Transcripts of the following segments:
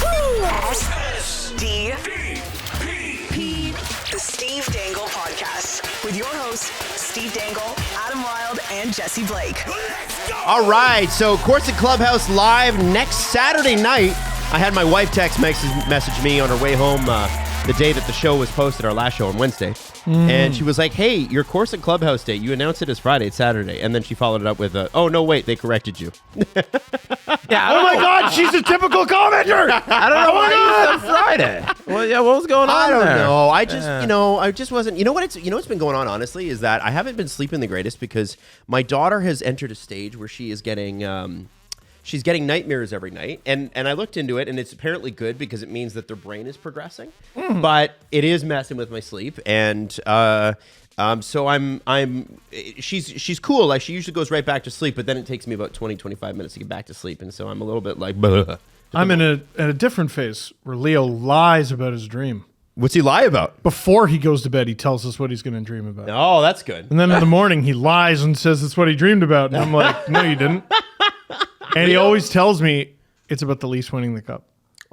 SDP, the Steve Dangle Podcast, with your hosts, Steve Dangle, Adam Wilde, and Jesse Blake. All right, so Corset Clubhouse live next Saturday night. I had my wife text message me on her way home the day that the show was posted, our last show on Wednesday. And she was like, hey, your Corset Clubhouse day, you announced it as Friday, it's Saturday. And then she followed it up with, oh, no, wait, they corrected you. Yeah. Oh my God, she's a typical commenter. I don't know why you said Friday. Well, yeah, what was going on? I don't there? know. I just, I just wasn't. You know what's been going on, honestly, is that I haven't been sleeping the greatest because my daughter has entered a stage where she is getting, she's getting nightmares every night. And I looked into it, and it's apparently good because it means that their brain is progressing. But it is messing with my sleep, and so she's cool. Like, she usually goes right back to sleep, but then it takes me about 20-25 minutes to get back to sleep, and so I'm a little bit like, bleh. I'm in a different phase where Leo lies about his dream. What's he lie about? Before he goes to bed, he tells us what he's going to dream about. Oh, that's good. And then in the morning, he lies and says it's what he dreamed about. And I'm like, no, you didn't. And he always tells me it's about the Leafs winning the cup.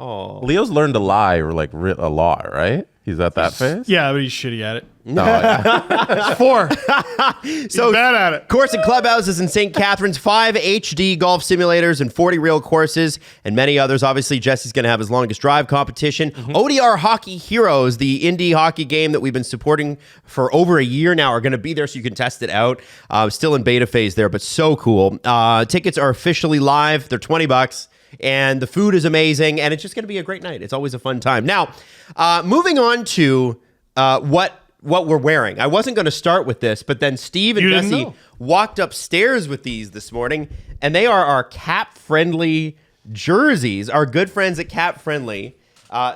Oh, Leo's learned to lie a lot, right? He's at that phase? Yeah, but he's shitty at it. No, yeah. It's 4. so bad at it. Corset Clubhouse is in St. Catharines, 5 HD golf simulators and 40 real courses and many others. Obviously, Jesse's going to have his longest drive competition. ODR Hockey Heroes, the indie hockey game that we've been supporting for over a year now, are going to be there so you can test it out. Still in beta phase there, but so cool. Tickets are officially live. They're $20. And the food is amazing, and it's just going to be a great night. It's always a fun time. Now, moving on to what we're wearing. I wasn't going to start with this, but then Steve and Jesse walked upstairs with these this morning, and they are our Cap-friendly jerseys. Our good friends at Cap-friendly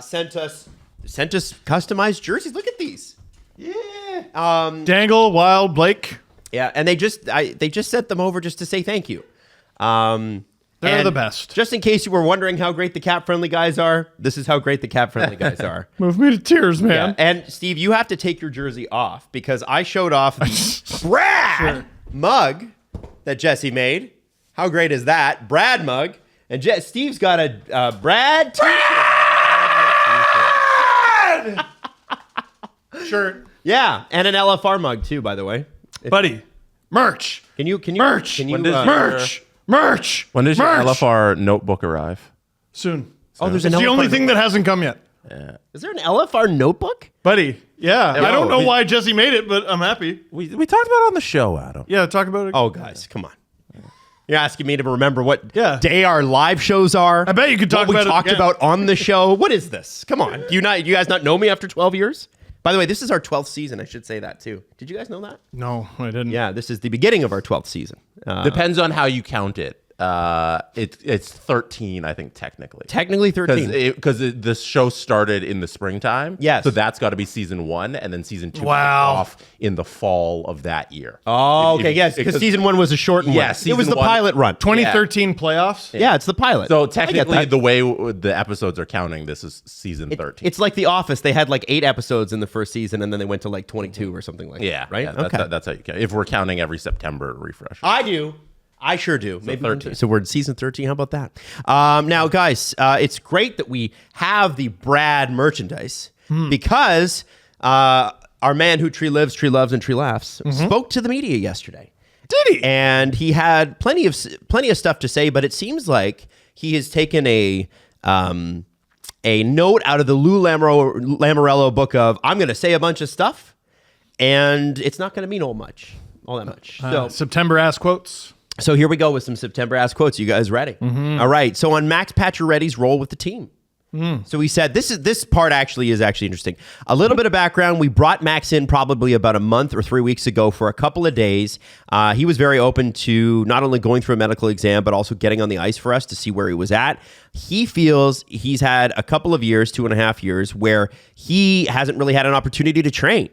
sent us customized jerseys. Look at these. Yeah. Dangle, Wild, Blake. Yeah, and they just sent them over just to say thank you. They're the best. Just in case you were wondering how great the Cap-friendly guys are, this is how great the Cap-friendly guys are. Move me to tears, man. Yeah. And Steve, you have to take your jersey off because I showed off the Brad mug that Jesse made. How great is that? Brad mug. And Steve's got a Brad t-shirt. Shirt. Yeah, and an LFR mug too, by the way. Buddy, merch. Can you merch? Can you Merch. When does your LFR notebook arrive? Soon. Oh, there's It's the only thing that hasn't come yet. Yeah. Is there an LFR notebook? Buddy, yeah. I don't know we- why Jesse made it, but I'm happy. We talked about it on the show, Adam. Yeah, talk about it. Oh, guys, come on. You're asking me to remember what day our live shows are. I bet you could talk what about we it talked again. about on the show. What is this? Come on. Do you guys not know me after 12 years? By the way, this is our 12th season. I should say that too. Did you guys know that? No, I didn't. Yeah, this is the beginning of our 12th season. Depends on how you count it. It's 13, I think, technically. Technically 13. Because the show started in the springtime. Yes. So that's got to be season 1, and then season 2 Wow. off in the fall of that year. Oh, okay, yes, because season 1 was a shortened one. Yeah, it was the season 1 pilot run. 2013 playoffs? Yeah, it's the pilot. So I get technically, that. the way the episodes are counting, this is season 13. It's like The Office. They had like 8 episodes in the first season, and then they went to like 22 or something like that. Right? Yeah, that's how you count. If we're counting every September refresh. I do. I sure do. So Maybe 13. So we're in season 13. How about that? Now, guys, it's great that we have the Brad merchandise because our man who tree lives, tree loves, and tree laughs spoke to the media yesterday. Did he? And he had plenty of stuff to say, but it seems like he has taken a note out of the Lou Lamoriello book of I'm going to say a bunch of stuff, and it's not going to mean all that much. So September ass quotes. So here we go with some September ass quotes. You guys ready? All right. So on Max Pacioretty's role with the team. So he said, this part is actually interesting. A little bit of background. We brought Max in probably about a month or 3 weeks ago for a couple of days. He was very open to not only going through a medical exam, but also getting on the ice for us to see where he was at. He feels he's had a couple of years, 2.5 years, where he hasn't really had an opportunity to train.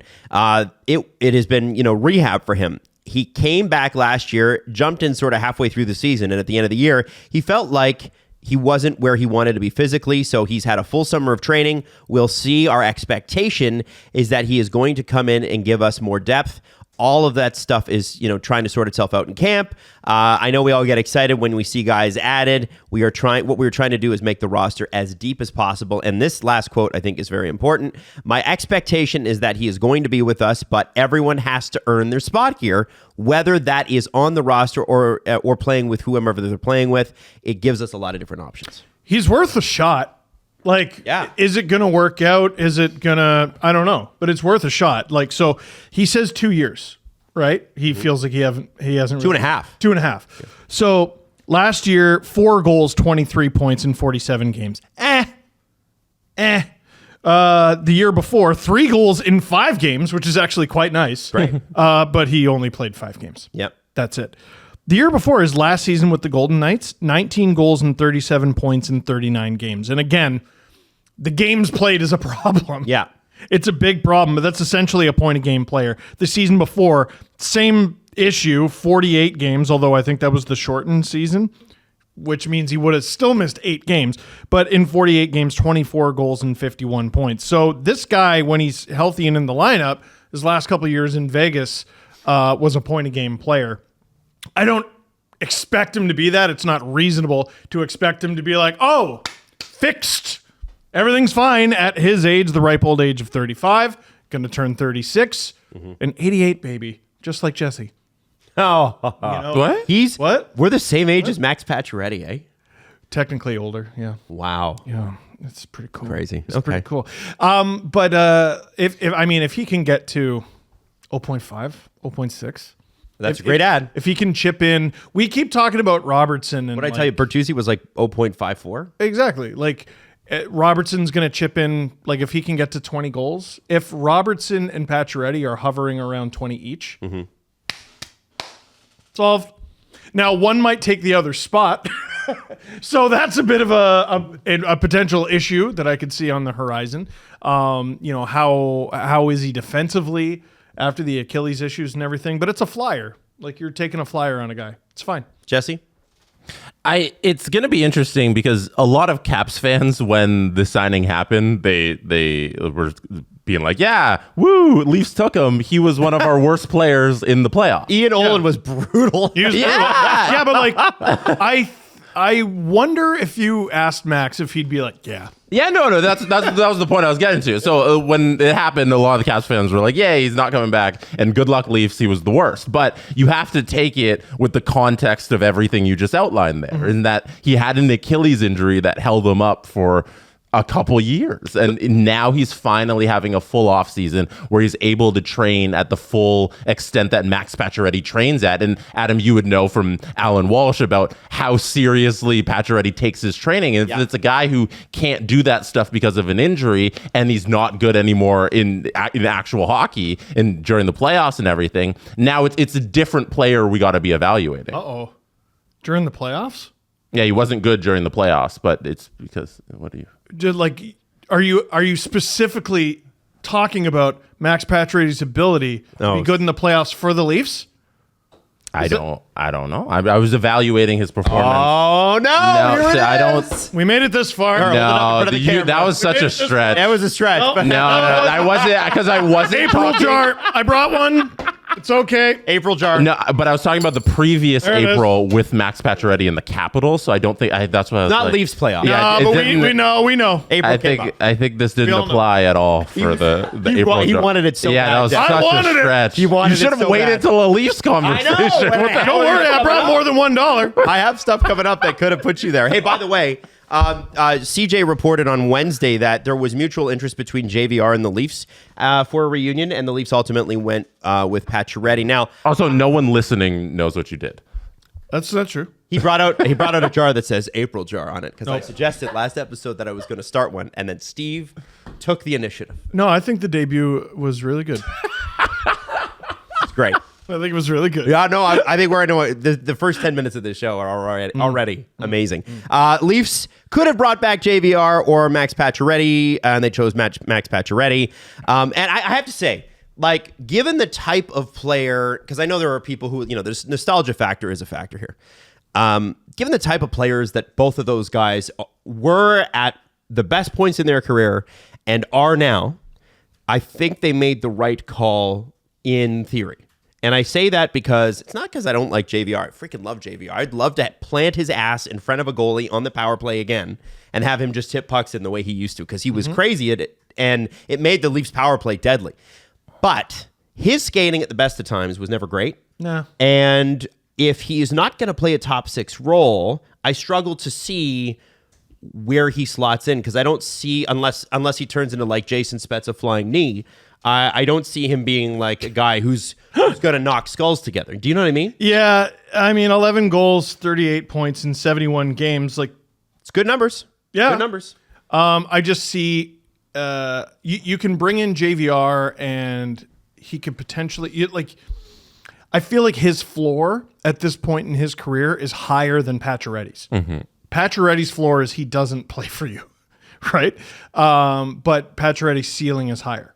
It has been, rehab for him. He came back last year, jumped in sort of halfway through the season, and at the end of the year, he felt like he wasn't where he wanted to be physically, so he's had a full summer of training. We'll see. Our expectation is that he is going to come in and give us more depth all of that stuff is, trying to sort itself out in camp. I know we all get excited when we see guys added. What we're trying to do is make the roster as deep as possible. And this last quote, I think, is very important. My expectation is that he is going to be with us, but everyone has to earn their spot here, whether that is on the roster or playing with whoever they're playing with. It gives us a lot of different options. He's worth a shot. Is it going to work out? Is it going to, I don't know, but it's worth a shot. So he says 2 years, right? He feels like he hasn't. 2.5. 2.5. Yeah. So last year, 4 goals, 23 points in 47 games. The year before, 3 goals in 5 games, which is actually quite nice. Right. But he only played 5 games. Yep. That's it. The year before, his last season with the Golden Knights, 19 goals and 37 points in 39 games. And again, the games played is a problem. Yeah. It's a big problem, but that's essentially a point-a-game player. The season before, same issue, 48 games, although I think that was the shortened season, which means he would have still missed 8 games. But in 48 games, 24 goals and 51 points. So this guy, when he's healthy and in the lineup, his last couple of years in Vegas was a point-a-game player. I don't expect him to be that. It's not reasonable to expect him to be like, oh, fixed. Everything's fine at his age, the ripe old age of 35. Going to turn 36 and 88, baby, just like Jesse. Oh, What? We're the same age as Max Pacioretty, eh? Technically older, yeah. Wow. Yeah, it's pretty cool. Crazy. It's pretty cool. But if he can get to 0.5, 0.6. That's a great ad. If he can chip in, we keep talking about Robertson. And What did I tell you? Bertuzzi was like 0.54. Exactly. Robertson's going to chip in, if he can get to 20 goals. If Robertson and Pacioretty are hovering around 20 each, solved. Now, one might take the other spot. So that's a bit of a potential issue that I could see on the horizon. How is he defensively after the Achilles issues and everything? But it's a flyer. You're taking a flyer on a guy. It's fine. Jesse? It's going to be interesting because a lot of Caps fans, when the signing happened, they were being like, yeah, woo, Leafs took him. He was one of our worst players in the playoffs. Ian Olin was brutal. He was brutal. Yeah, but I wonder if you asked Max if he'd be like, yeah. Yeah, no, that was the point I was getting to. So when it happened, a lot of the Caps fans were like, yeah, he's not coming back, and good luck, Leafs, he was the worst. But you have to take it with the context of everything you just outlined there, in that he had an Achilles injury that held him up for a couple years, and now he's finally having a full off season where he's able to train at the full extent that Max Pacioretty trains at. And Adam, you would know from Alan Walsh about how seriously Pacioretty takes his training. And if it's a guy who can't do that stuff because of an injury, and he's not good anymore in actual hockey and during the playoffs and everything, now it's a different player we got to be evaluating. During the playoffs? Yeah, he wasn't good during the playoffs, but it's because what do you? Are you specifically talking about Max Pacioretty's ability to be good in the playoffs for the Leafs? I don't know. I was evaluating his performance. Oh no! I don't. We made it this far. No, that was such a stretch. That was a stretch. No, I wasn't because I wasn't. April jar. I brought one. It's okay. April jar. No, but I was talking about the previous April with Max Pacioretty in the Capitals, so I don't think that's what I was not Leafs playoff. Yeah, but we know. April I think this didn't apply at all for the April. He wanted it so bad. Yeah, that was such a stretch. You should have waited till a Leafs conversation. Don't worry, I brought more than $1. I have stuff coming up that could have put you there. Hey, by the way, CJ reported on Wednesday that there was mutual interest between JVR and the Leafs for a reunion, and the Leafs ultimately went with Pacioretty. Now, also, no one listening knows what you did. That's not true. He brought out a jar that says April jar on it because I suggested last episode that I was going to start one, and then Steve took the initiative. No, I think the debut was really good. It's great. I think it was really good. Yeah, no, I think we're into the first 10 minutes of this show are already amazing. Leafs could have brought back JVR or Max Pacioretty, and they chose Max Pacioretty. And I have to say, given the type of player, because I know there are people who, there's nostalgia factor is a factor here. Given the type of players that both of those guys were at the best points in their career and are now, I think they made the right call in theory. And I say that because it's not because I don't like JVR. I freaking love JVR. I'd love to plant his ass in front of a goalie on the power play again and have him just hit pucks in the way he used to, because he was crazy at it, and it made the Leafs power play deadly. But his skating at the best of times was never great. No. And if he is not going to play a top 6 role, I struggle to see where he slots in, because I don't see, unless he turns into like Jason Spezza flying knee, I don't see him being like a guy who's going to knock skulls together. Do you know what I mean? Yeah, I mean, 11 goals, 38 points in 71 games. Like, it's good numbers. Yeah. Good numbers. I just see you can bring in JVR and he could potentially I feel like his floor at this point in his career is higher than Pacioretty's. Pacioretty's floor is he doesn't play for you, right? But Pacioretty's ceiling is higher.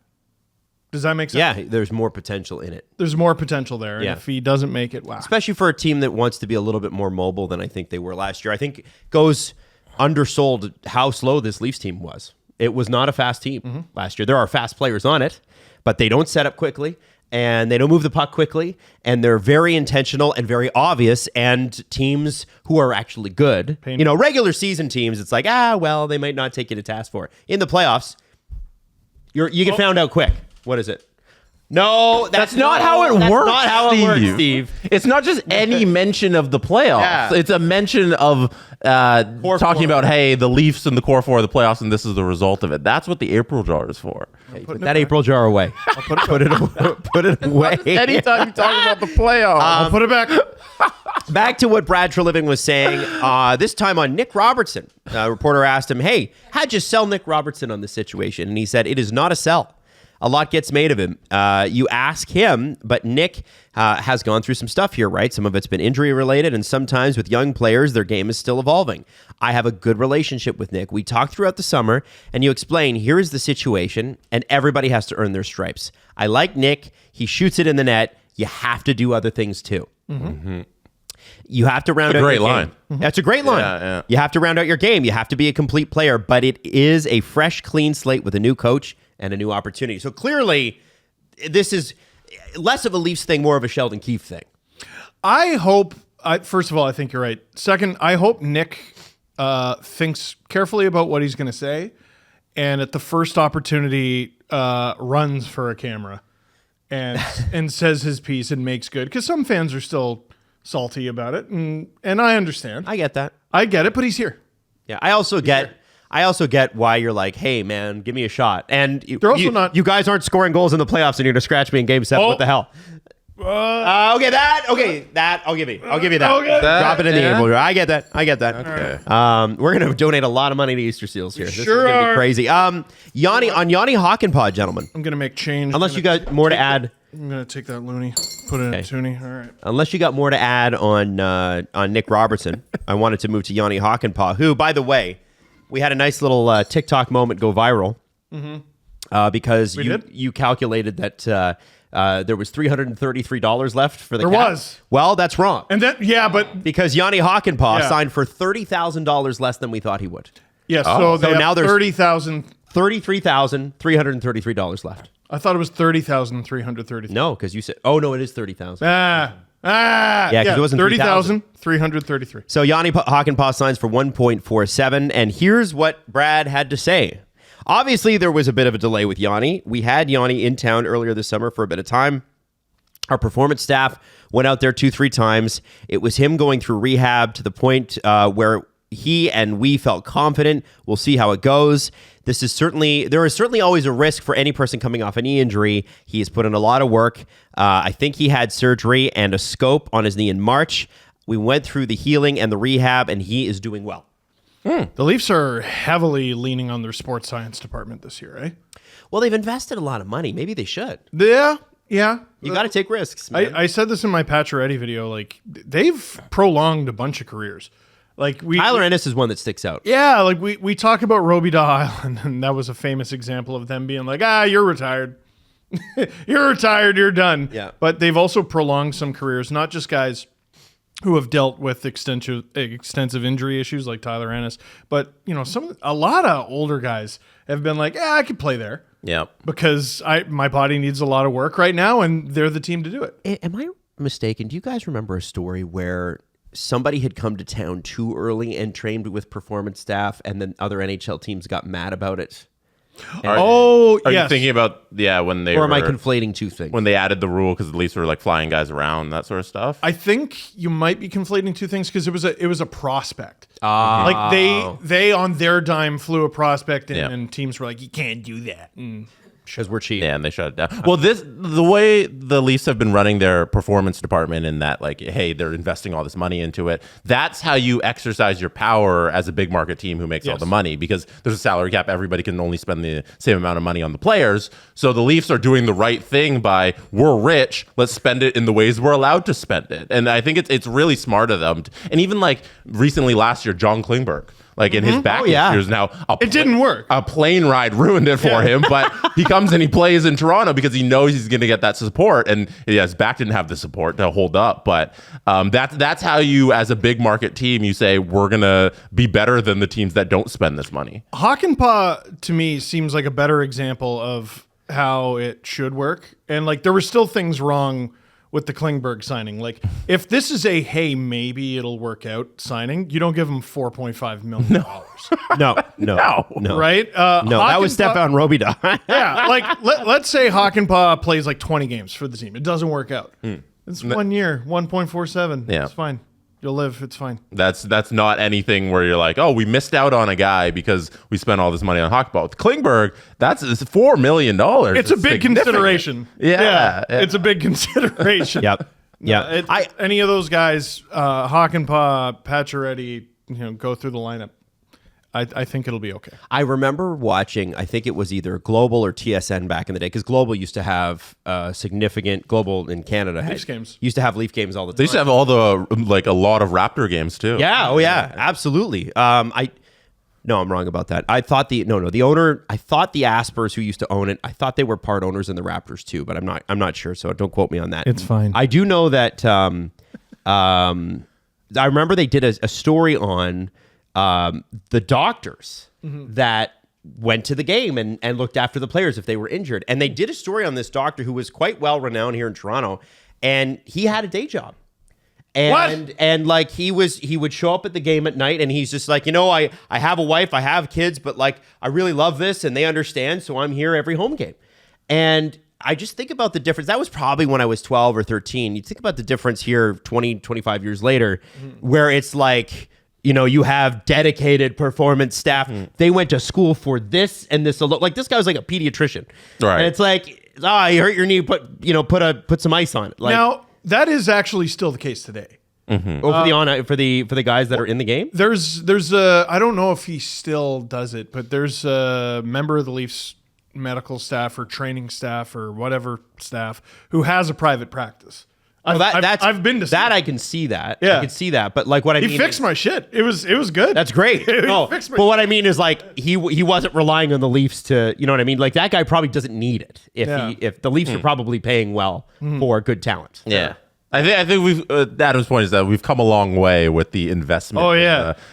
Does that make sense? Yeah, there's more potential in it. There's more potential there. And Yeah. if he doesn't make it, wow. Especially for a team that wants to be a little bit more mobile than I think they were last year. I think goes undersold how slow this Leafs team was. It was not a fast team last year. There are fast players on it, but they don't set up quickly, and they don't move the puck quickly, and they're very intentional and very obvious, and teams who are actually good, regular season teams, it's like, well, they might not take you to task for it. In the playoffs, you get found out quick. What is it? No, that's not how it works. Not how it works, Steve. It's not just any mention of the playoffs. Yeah. It's a mention of talking about, hey, the Leafs and the core 4 of the playoffs, and this is the result of it. That's what the April jar is for. Put that April jar away. Put it away. Anytime you talk about the playoffs. I'll put it back. Back to what Brad Treliving was saying, this time on Nick Robertson. A reporter asked him, hey, how'd you sell Nick Robertson on this situation? And he said, it is not a sell. A lot gets made of him. You ask him, but Nick has gone through some stuff here, right? Some of it's been injury related, and sometimes with young players, their game is still evolving. I have a good relationship with Nick. We talked throughout the summer, and you explain, here is the situation, and everybody has to earn their stripes. I like Nick. He shoots it in the net. You have to do other things too. You have to round out your great game. line. That's a great line. Yeah. You have to round out your game. You have to be a complete player, but it is a fresh, clean slate with a new coach and a new opportunity. So clearly, this is less of a Leafs thing, more of a Sheldon Keefe thing. I hope, first of all, I think you're right. Second, I hope Nick thinks carefully about what he's going to say, and at the first opportunity runs for a camera and says his piece and makes good. Because some fans are still salty about it, and I understand. I get that. I get it, but he's here. Yeah, I also get why you're like, hey, man, give me a shot. And They're also not- you guys aren't scoring goals in the playoffs, and you're going to scratch me in Game 7. Oh. What the hell? I'll give you that. Okay. Drop it in the Yeah. April jar. I get that. Okay. We're going to donate a lot of money to Easter Seals here. This Sure is going to be are. crazy. Yanni Hockenpah, gentlemen. I'm going to make change. Unless you got more to add. I'm going to take that loony, put it in Toonie. All right. Unless you got more to add on Nick Robertson, I wanted to move to Yanni Hockenpah, who, by the way, we had a nice little TikTok moment go viral because you calculated that there was $333 left for the There cap. was. Well, that's wrong. And then, but Because Yanni Hockenpah Yeah. signed for $30,000 less than we thought he would. yeah, so they So have now there's- 30,000. $33,333 left. I thought it was 30,333. No, because you said, oh, no, it is 30,000. Yeah, 'cause it wasn't 30,333. So Yanni Hockenpah signs for 1.47, and here's what Brad had to say. Obviously, there was a bit of a delay with Yanni. We had Yanni in town earlier this summer for a bit of time. Our performance staff went out there 2-3 times. It was him going through rehab to the point where he and we felt confident. We'll see how it goes. There is certainly always a risk for any person coming off a knee injury. He has put in a lot of work. I think he had surgery and a scope on his knee in March. We went through the healing and the rehab, and he is doing well. The Leafs are heavily leaning on their sports science department this year, eh? Well, they've invested a lot of money. Maybe they should. Yeah. You got to take risks, man. I said this in my Pacioretty video. Like, they've prolonged a bunch of careers. Like Tyler Ennis is one that sticks out. Yeah, like we talk about Robidas Island, and that was a famous example of them being like, you're retired. You're retired, you're done. Yeah. But they've also prolonged some careers, not just guys who have dealt with extensive injury issues like Tyler Ennis. But, a lot of older guys have been like, I could play there. Yeah. Because my body needs a lot of work right now, and they're the team to do it. Am I mistaken? Do you guys remember a story where somebody had come to town too early and trained with performance staff, and then other NHL teams got mad about it? Are yes. you thinking about when they Or am I conflating two things? when they added the rule because the Leafs were like flying guys around, that sort of stuff? I think you might be conflating two things because it was a prospect. Like they on their dime flew a prospect in, and teams were like, you can't do that. Because we're cheap. Yeah, and they shut it down. Well, the way the Leafs have been running their performance department in that, like, hey, they're investing all this money into it. That's how you exercise your power as a big market team who makes all the money, because there's a salary cap. Everybody can only spend the same amount of money on the players. So the Leafs are doing the right thing by, we're rich, let's spend it in the ways we're allowed to spend it. And I think it's really smart of them. And even like recently last year, John Klingberg. Like in his back issues now. It didn't work. A plane ride ruined it for him, but he comes and he plays in Toronto because he knows he's going to get that support. And his back didn't have the support to hold up. But that's how you, as a big market team, you say, we're going to be better than the teams that don't spend this money. Hakanpää, to me, seems like a better example of how it should work. And like there were still things wrong with the Klingberg signing. Like, if this is a, hey, maybe it'll work out signing, you don't give him $4.5 million. No. Right? No, that was Stefan Robida. Yeah, like, let's say Hakanpää plays like 20 games for the team. It doesn't work out. It's 1 year, 1.47. Yeah. It's fine. You'll live. It's fine. That's not anything where you're like, oh, we missed out on a guy because we spent all this money on Hakanpää. With Klingberg, it's $4 million. It's a big consideration. Yeah. It's a big consideration. Yep. Yeah. Any of those guys, Hakanpää, Pacioretty, go through the lineup. I think it'll be okay. I remember watching, I think it was either Global or TSN back in the day, because Global used to have significant, Global in Canada Leafs games. Used to have Leaf games all the time. They used to have all the, like, a lot of Raptor games too. Yeah, absolutely. No, I'm wrong about that. I thought the owner, I thought the Aspers who used to own it, I thought they were part owners in the Raptors too, but I'm not sure, so don't quote me on that. It's fine. I do know that I remember they did a story on the doctors that went to the game and looked after the players if they were injured. And they did a story on this doctor who was quite well renowned here in Toronto, and he had a day job. And like he would show up at the game at night, and he's just like, I have a wife, I have kids, but like I really love this and they understand, so I'm here every home game. And I just think about the difference. That was probably when I was 12 or 13. You think about the difference here 20, 25 years later, where it's like, you have dedicated performance staff. They went to school for this and this. Like this guy was like a pediatrician, right? And it's like, you hurt your knee, put some ice on it. Like, now that is actually still the case today. For the guys that are in the game. There's a, I don't know if he still does it, but there's a member of the Leafs medical staff or training staff or whatever staff who has a private practice. I've been to that. I can see that. Yeah. I can see that. But like what I mean, he fixed my shit. It was good. That's great. But what I mean is like he wasn't relying on the Leafs to, you know what I mean? Like that guy probably doesn't need it if the Leafs are probably paying well for good talent. Yeah. I think we've Adam's point is that we've come a long way with the investment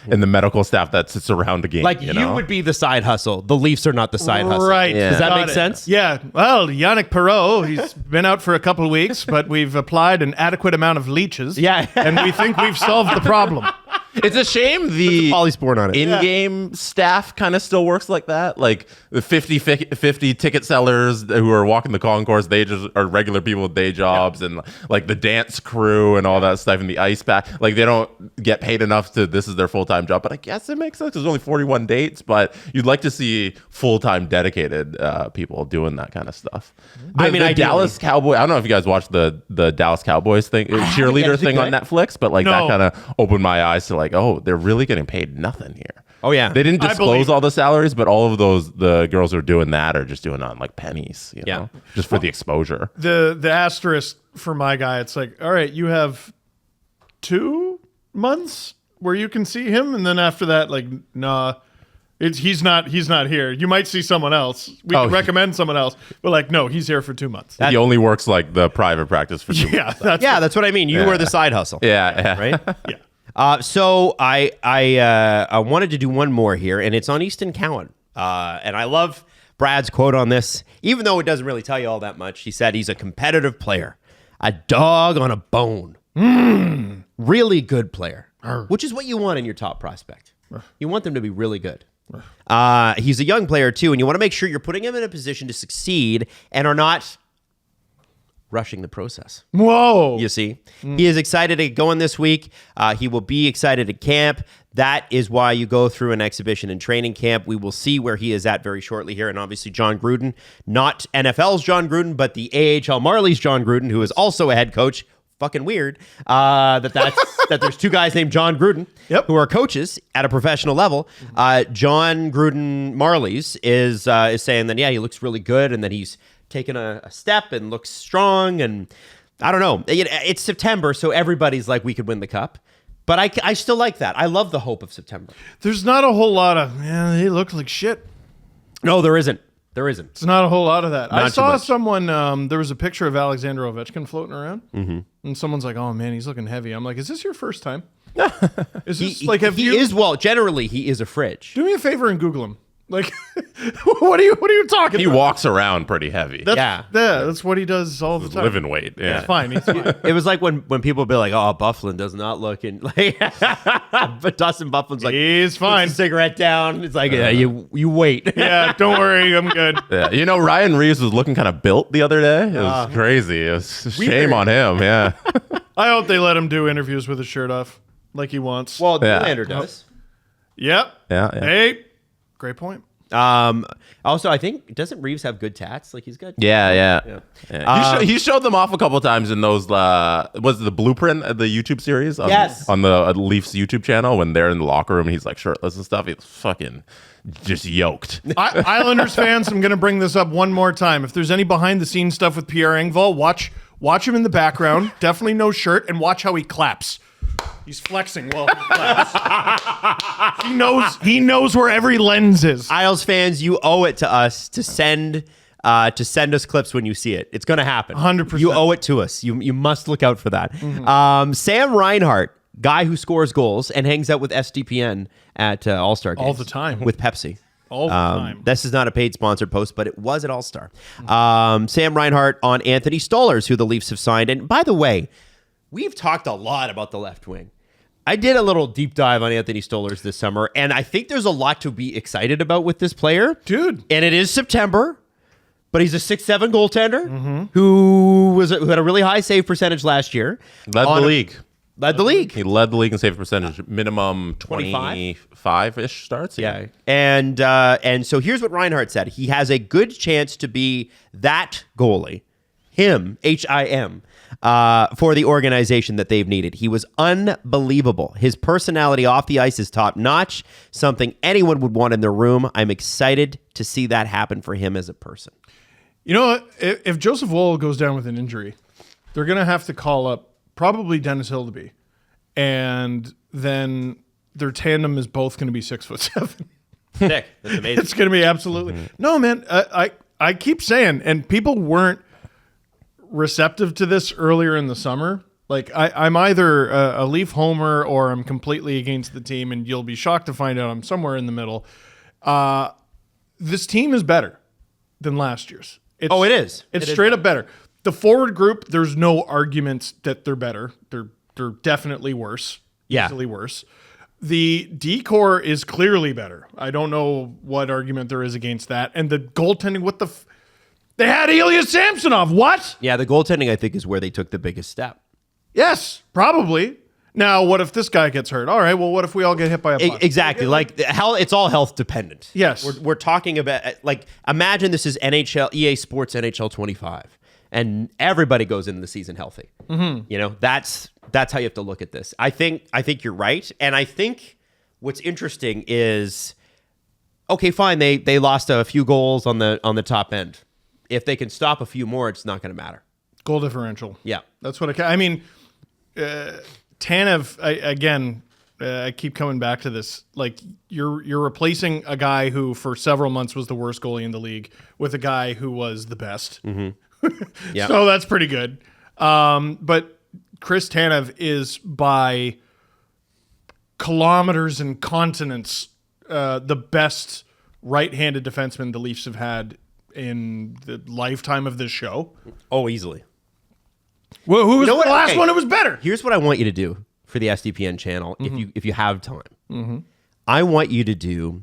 in the medical staff that sits around a game. Like you would be the side hustle. The Leafs are not the side hustle. Right. Yeah. Does that make sense? Yeah. Well, Yannick Perreault, he's been out for a couple of weeks, but we've applied an adequate amount of leeches. Yeah. And we think we've solved the problem. It's a shame the Polysport on it. In-game staff kind of still works like that. Like the 50 ticket sellers who are walking the concourse, they just are regular people with day jobs, and like the dance crew and all that stuff, and the ice pack. Like they don't get paid enough this is their full-time job. But I guess it makes sense. There's only 41 dates, but you'd like to see full-time dedicated people doing that kind of stuff. The Dallas Cowboys, I don't know if you guys watched the Dallas Cowboys thing, cheerleader thing on Netflix, but like that kind of opened my eyes to like, oh, they're really getting paid nothing here. Oh yeah, they didn't disclose all the salaries, but all of the girls who are doing that are just doing it on like pennies, you know, just for the exposure. The asterisk for my guy, it's like, all right, you have 2 months where you can see him, and then after that, like, nah, He's not here. You might see someone else. We can recommend someone else. But like, no, he's here for 2 months. He only works like the private practice for 2 months. That's what I mean. You were the side hustle. Yeah. Right? Yeah. So I wanted to do one more here, and it's on Easton Cowan. And I love Brad's quote on this, even though it doesn't really tell you all that much. He said he's a competitive player, a dog on a bone, really good player, which is what you want in your top prospect. You want them to be really good. He's a young player too, and you want to make sure you're putting him in a position to succeed and are not rushing the process. Whoa. You see, he is excited to go in this week. He will be excited at camp. That is why you go through an exhibition and training camp. We will see where he is at very shortly here. And obviously John Gruden, not NFL's John Gruden, but the AHL Marlies John Gruden, who is also a head coach. Fucking weird that there's two guys named John Gruden who are coaches at a professional level. John Gruden Marlies is saying that, he looks really good and that he's taken a step and looks strong. And I don't know. It's September, so everybody's like, we could win the cup. But I still like that. I love the hope of September. There's not a whole lot of, they look like shit. No, there isn't. There isn't. It's not a whole lot of that. Not I saw too much. someone, there was a picture of Alexander Ovechkin floating around. Mm-hmm. And someone's like, oh man, he's looking heavy. I'm like, is this your first time? Is this Generally, he is a fridge. Do me a favor and Google him. Like, what are you talking He about? walks around pretty heavy. That's what he does all the time. Living weight. Yeah. It's fine. He's fine. It was like when people be like, "Oh, Bufflin does not look in," like, but Dustin Bufflin's like, he's fine. Puts the cigarette down. It's like, you wait. Yeah, don't worry, I'm good. Yeah. Ryan Reeves was looking kind of built the other day. It was crazy. It was a shame on him. Yeah. I hope they let him do interviews with his shirt off, like he wants. Well, Nylander does. Yep. Yeah. Hey, great point. Also, I think doesn't Reeves have good tats? Like he's good. Yeah. He showed them off a couple of times in those. Was it the Blueprint, the YouTube series? On the Leafs YouTube channel when they're in the locker room, and he's like shirtless and stuff. He's fucking just yoked. Islanders fans, I'm gonna bring this up one more time. If there's any behind the scenes stuff with Pierre Engvall, watch him in the background. Definitely no shirt, and watch how he claps. He's flexing while he claps. He knows where every lens is. Isles fans, you owe it to us to send us clips when you see it. It's going to happen. 100%. You owe it to us. You must look out for that. Mm-hmm. Sam Reinhart, guy who scores goals and hangs out with SDPN at All-Star games. All the time. With Pepsi. All the time. This is not a paid sponsored post, but it was at All-Star. Sam Reinhart on Anthony Stolarz, who the Leafs have signed. And by the way, we've talked a lot about the left wing. I did a little deep dive on Anthony Stolarz this summer, and I think there's a lot to be excited about with this player. Dude. And it is September, but he's a 6'7" goaltender who had a really high save percentage last year. Led the league. He led the league in save percentage, minimum 25-ish starts. Yeah. And so here's what Reinhart said. He has a good chance to be that goalie, him, H-I-M, for the organization that they've needed. He was unbelievable. His personality off the ice is top notch, something anyone would want in their room. I'm excited to see that happen for him as a person. You know what? If Joseph Woll goes down with an injury, they're going to have to call up probably Dennis Hildeby. And then their tandem is both going to be 6'7". Sick. That's amazing. It's going to be absolutely. No, man, I keep saying, and people weren't receptive to this earlier in the summer. Like I'm either a Leaf homer or I'm completely against the team, and you'll be shocked to find out I'm somewhere in the middle. This team is better than last year's. It is. It's straight up better. The forward group, there's no arguments that they're better. They're definitely worse. Yeah. Easily worse. The D-core is clearly better. I don't know what argument there is against that. And the goaltending, they had Ilya Samsonov. What? Yeah, the goaltending, I think, is where they took the biggest step. Yes, probably. Now, what if this guy gets hurt? All right, well, what if we all get hit by a puck? Exactly. Like, it's all health dependent. Yes. We're talking about, like, imagine this is EA Sports NHL 25, and everybody goes into the season healthy. Mm-hmm. You know, that's how you have to look at this. I think you're right. And I think what's interesting is, okay, fine, they lost a few goals on the top end. If they can stop a few more, it's not going to matter. Goal differential. Yeah. That's what I mean, Tanev, again, I keep coming back to this. Like you're replacing a guy who for several months was the worst goalie in the league with a guy who was the best. Yeah. So that's pretty good. But Chris Tanev is by kilometers and continents the best right-handed defenseman the Leafs have had in the lifetime of this show. Oh, easily. Well, who was know the what? last Okay. one who was better? Here's what I want you to do for the SDPN channel, if you have time. I want you to do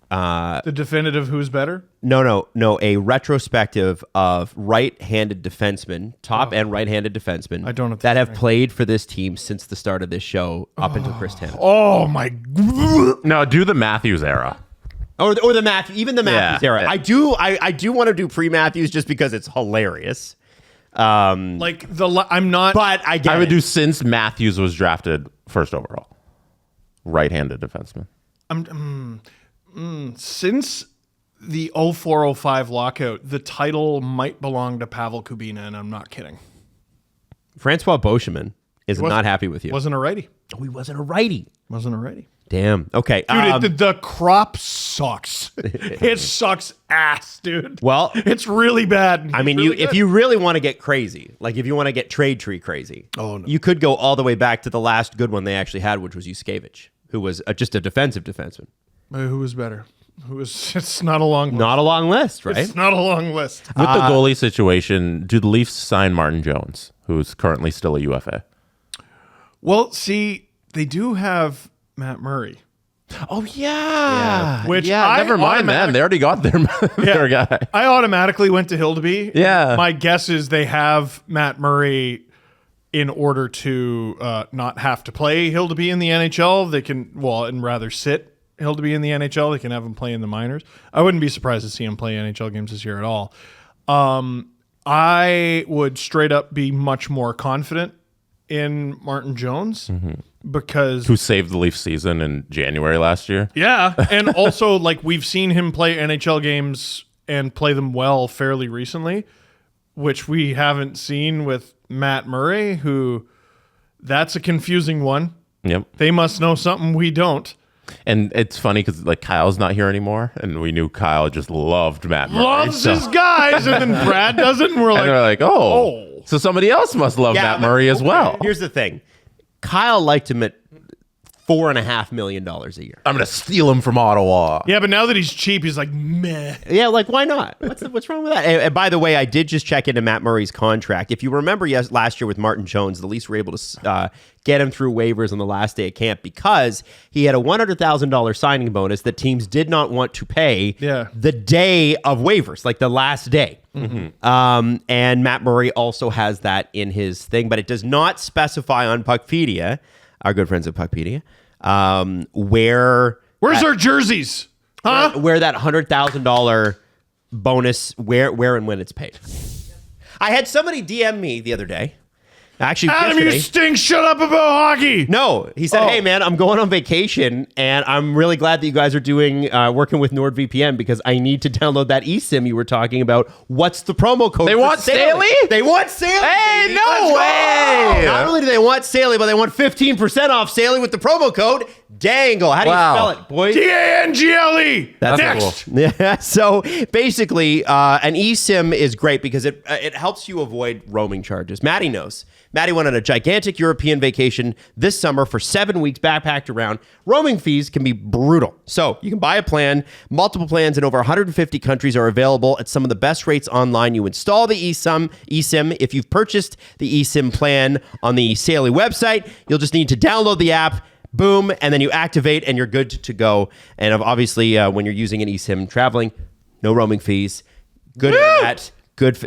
The definitive who's better? no, a retrospective of right-handed defensemen, top and right-handed defensemen I don't have that have played for this team since the start of this show up until Chris Tanev. Oh my! No, do the Matthews era. Or the Matthews, even the Matthews era. Yeah. I do want to do pre-Matthews just because it's hilarious. Like I'm not. But I get I would it. do since Matthews was drafted first overall. Right-handed defenseman. Since the 04-05 lockout, the title might belong to Pavel Kubina, and I'm not kidding. Francois Beauchemin is not happy with you. Wasn't a righty. Oh, he wasn't a righty. Wasn't a righty. Damn. Okay. Dude, the crop sucks. It sucks ass, dude. Well, it's really bad. I mean, if you really want to get crazy, like if you want to get trade tree crazy, you could go all the way back to the last good one they actually had, which was Yuskevich, who was just a defensive defenseman. Who was better? It's not a long list. Not a long list, right? It's not a long list. With the goalie situation, do the Leafs sign Martin Jones, who's currently still a UFA? Well, see, they do have Matt Murray. Oh, yeah. Which never mind, man. They already got their guy. I automatically went to Hildeby. Yeah. My guess is they have Matt Murray in order to not have to play Hildeby in the NHL. They can, and rather sit Hildeby in the NHL. They can have him play in the minors. I wouldn't be surprised to see him play NHL games this year at all. I would straight up be much more confident in Martin Jones because Who saved the Leafs season in January last year? yeah, and also like we've seen him play NHL games and play them well fairly recently, which we haven't seen with Matt Murray, who that's a confusing one. Yep. They must know something we don't. And it's funny because like Kyle's not here anymore, and we knew Kyle just loved Matt Murray. Loves his guys, and then Brad doesn't, and we're And they're like, like, oh, so somebody else must love Matt but- Murray as well. Here's the thing. Kyle liked him at $4.5 million a year. I'm going to steal him from Ottawa. yeah, but now that he's cheap, he's like, meh. Yeah, like why not? What's wrong with that? And by the way, I did just check into Matt Murray's contract. If you remember, last year with Martin Jones, the Leafs were able to get him through waivers on the last day of camp because he had a $100,000 signing bonus that teams did not want to pay the day of waivers, like the last day. And Matt Murray also has that in his thing, but it does not specify on Puckpedia, our good friends at Puckpedia, Where's our jerseys? Huh? where that $100,000 bonus, where and when it's paid. I had somebody DM me the other day. Actually, Adam, yesterday. you stink. Shut up about hockey. No, he said, "Hey man, I'm going on vacation, and I'm really glad that you guys are doing working with NordVPN because I need to download that eSIM you were talking about. What's the promo code? They for want Staley? Staley? They want Staley. Hey, baby. no Let's go. way. Not only do they want Staley, but they want 15% off Staley with the promo code Dangle. How do you spell it, boys? Dangle. That's Next. cool. Yeah. So basically, an eSIM is great because it helps you avoid roaming charges. Maddie knows. Maddie went on a gigantic European vacation this summer for 7 weeks, backpacked around. Roaming fees can be brutal. So you can buy a plan. Multiple plans in over 150 countries are available at some of the best rates online. You install the eSIM. If you've purchased the eSIM plan on the Staley website, you'll just need to download the app. Boom, and then you activate and you're good to go. And obviously, when you're using an eSIM traveling, no roaming fees, good internet,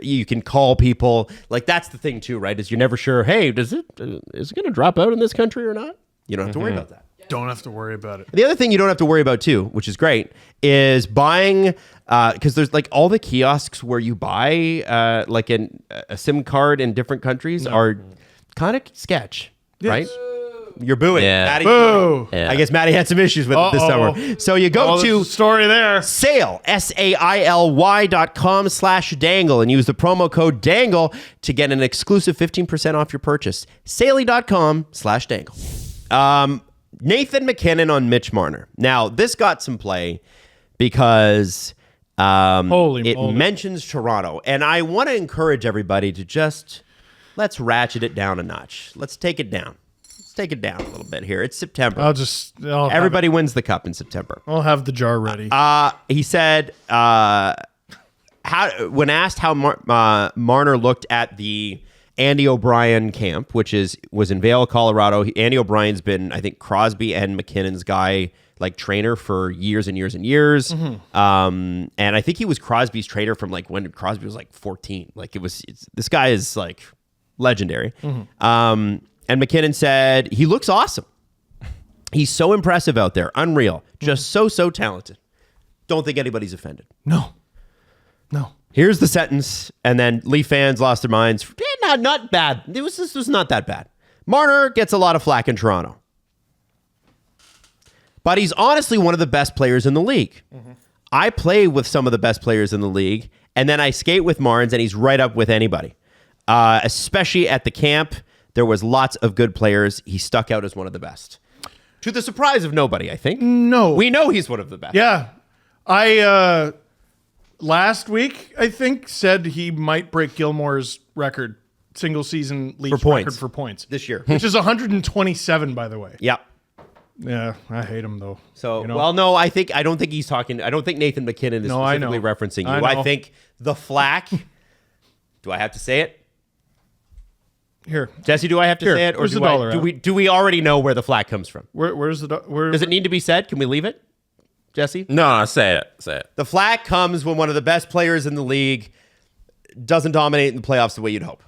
you can call people. Like that's the thing too, right? Is you're never sure, hey, is it going to drop out in this country or not? You don't have to worry about that. Don't have to worry about it. The other thing you don't have to worry about too, which is great, is buying, because there's like all the kiosks where you buy like a SIM card in different countries are kind of sketch, right? You're booing. Yeah. Maddie, Boo. Yeah. I guess Maddie had some issues with it this summer. So you go There's to a story there. Sale, SAILY.com/dangle and use the promo code dangle to get an exclusive 15% off your purchase. Saley.com/dangle. Nathan MacKinnon on Mitch Marner. Now, this got some play because it mentions Toronto. And I want to encourage everybody to just, let's ratchet it down a notch. Let's take it down. Let's take it down a little bit here. It's September. Everybody wins the cup in September. I'll have the jar ready. He said, when asked how Marner looked at the Andy O'Brien camp, which was in Vail, Colorado. Andy O'Brien's been, I think, Crosby and MacKinnon's guy, like trainer for years and years and years. And I think he was Crosby's trainer from like when Crosby was like 14. Like this guy is like legendary. And MacKinnon said he looks awesome. He's so impressive out there, unreal, just so talented. Don't think anybody's offended. No. Here's the sentence, and then Leaf fans lost their minds. Not bad. This was not that bad. Marner gets a lot of flack in Toronto. But he's honestly one of the best players in the league. I play with some of the best players in the league, and then I skate with Marnes, and he's right up with anybody. Especially at the camp, there was lots of good players. He stuck out as one of the best. To the surprise of nobody, I think. No. We know he's one of the best. Yeah. I last week, I think, said he might break Gilmore's record, single season Leafs record for points. This year. Which is 127, by the way. Yeah. Yeah, I hate him, though. So, well, no, I don't think he's talking. I don't think Nathan MacKinnon is specifically referencing you. I think the flack. Do I have to say it? Here. Jesse, do I have to say it? Or do we already know where the flack comes from? Where's the dollar? Does it need to be said? Can we leave it? Jesse? No, say it. The flack comes when one of the best players in the league doesn't dominate in the playoffs the way you'd hope.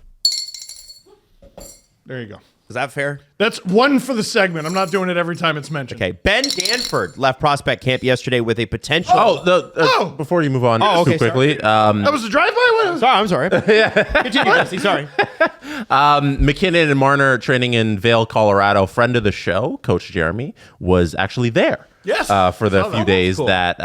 There you go. Is that fair? That's one for the segment. I'm not doing it every time it's mentioned. Okay. Ben Danford left prospect camp yesterday with a potential... Before you move on too quickly. That was the drive-by? I'm sorry. Continue, Jesse. Sorry. MacKinnon and Marner training in Vail, Colorado. Friend of the show, Coach Jeremy, was actually there. Yes. For the few days that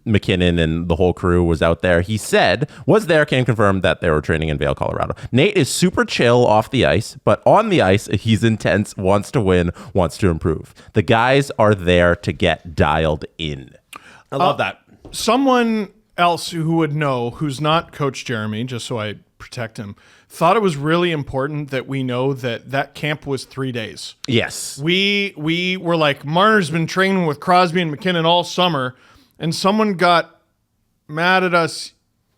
MacKinnon and the whole crew was out there. He said, can confirm that they were training in Vail, Colorado. Nate is super chill off the ice, but on the ice, he's intense, wants to win, wants to improve. The guys are there to get dialed in. I love that. Someone else who would know, who's not Coach Jeremy, just so I protect him, thought it was really important that we know that camp was 3 days. Yes. We were like, Marner's been training with Crosby and MacKinnon all summer, and someone got mad at us,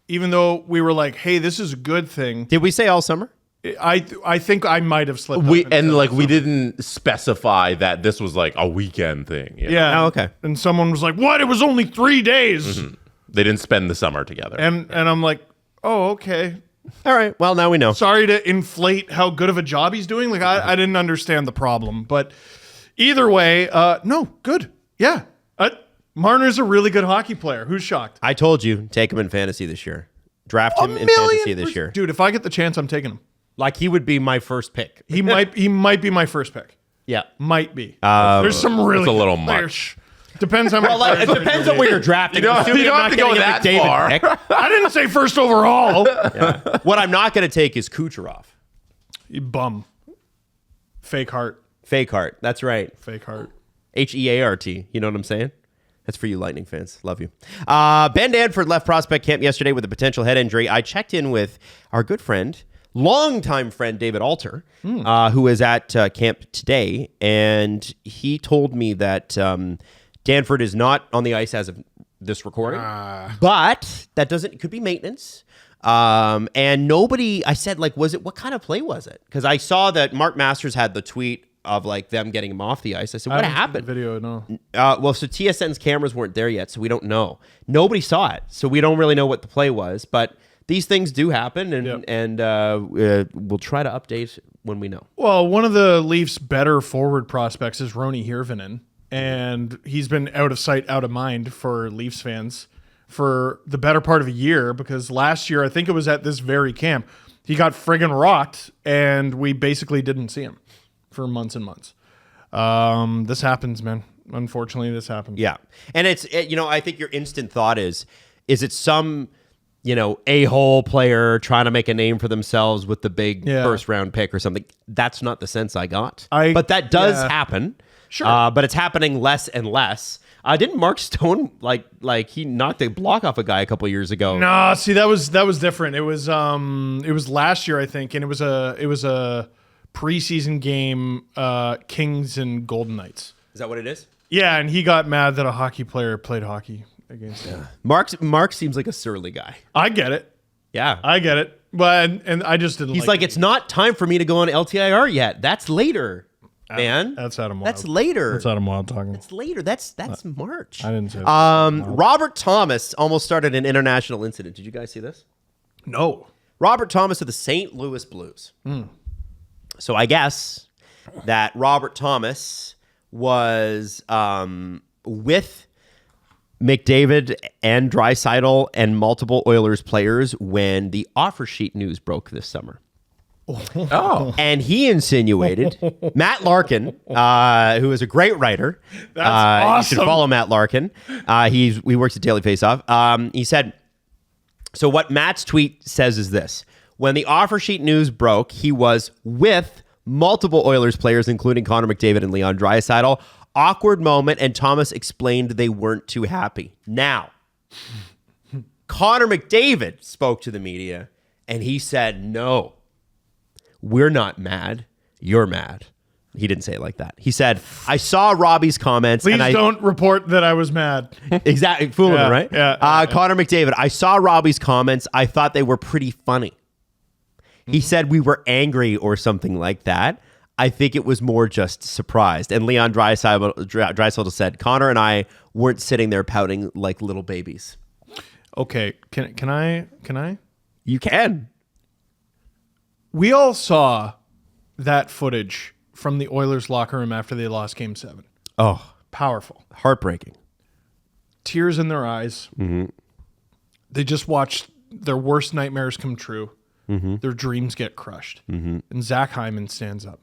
even though we were like, hey, this is a good thing. Did we say all summer? I think I might have slipped. We didn't specify that this was like a weekend thing. You know? Yeah. Oh, okay. And someone was like, what? It was only 3 days. Mm-hmm. They didn't spend the summer together. And I'm like, oh, okay. All right. Well, now we know. Sorry to inflate how good of a job he's doing. Like, I didn't understand the problem. But either way, no, good. Yeah. Marner's a really good hockey player. Who's shocked? I told you, take him in fantasy this year. Draft him in fantasy this year. Dude, if I get the chance, I'm taking him. Like, he would be my first pick. He might be my first pick. Yeah. Might be. There's some really it's a little good much. Depends how much. Well, it depends on where you're drafting. You don't have to go that far. I didn't say first overall. Yeah. What I'm not going to take is Kucherov. You bum. Fake heart. Fake heart. That's right. Fake heart. Heart. You know what I'm saying? That's for you Lightning fans. Love you. Ben Danford left prospect camp yesterday with a potential head injury. I checked in with our good friend, longtime friend David Alter, who is at camp today, and he told me that Danford is not on the ice as of this recording, but that doesn't. It could be maintenance. And nobody. I said, like, what kind of play was it? Because I saw that Mark Masters had the tweet of like them getting him off the ice. I said, what happened? Video, no. Well, so TSN's cameras weren't there yet, so we don't know. Nobody saw it, so we don't really know what the play was. But these things do happen, and we'll try to update when we know. Well, one of the Leafs' better forward prospects is Roni Hirvonen, and he's been out of sight, out of mind for Leafs fans for the better part of a year, because last year, I think it was at this very camp, he got friggin' rocked, and we basically didn't see him for months and months. This happens, man. Unfortunately, this happens. Yeah. And I think your instant thought is it some, a-hole player trying to make a name for themselves with the big first round pick or something? That's not the sense I got. But that does happen. Sure. But it's happening less and less. Didn't Mark Stone like he knocked a block off a guy a couple years ago? No, see that was different. It was last year, I think, and it was a preseason game, Kings and Golden Knights. Is that what it is? Yeah, and he got mad that a hockey player played hockey against him. Mark seems like a surly guy. I get it. Yeah. I get it. But and I just didn't. He's like, it's not time for me to go on LTIR yet. That's later, man. That's Adam Wild. That's later. That's Adam Wild talking. That's later. That's March. I didn't say that. Robert Thomas almost started an international incident. Did you guys see this? No. Robert Thomas of the St. Louis Blues. So I guess that Robert Thomas was with McDavid and Draisaitl and multiple Oilers players when the offer sheet news broke this summer. Oh. And he insinuated Matt Larkin, who is a great writer. That's awesome. You should follow Matt Larkin. He works at Daily Faceoff. He said, so what Matt's tweet says is this. When the offer sheet news broke, he was with multiple Oilers players, including Connor McDavid and Leon Draisaitl. Awkward moment, and Thomas explained they weren't too happy. Now, Connor McDavid spoke to the media, and he said, no, we're not mad. You're mad. He didn't say it like that. He said, I saw Robbie's comments. Please don't report that I was mad. Exactly. Fooling him, right? Yeah. Connor McDavid, I saw Robbie's comments. I thought they were pretty funny. He said we were angry or something like that. I think it was more just surprised. And Leon Draisaitl said, Connor and I weren't sitting there pouting like little babies. Okay, can I? You can. We all saw that footage from the Oilers locker room after they lost Game 7. Oh, Powerful. heartbreaking. Tears in their eyes. They just watched their worst nightmares come true. Their dreams get crushed. And Zach Hyman stands up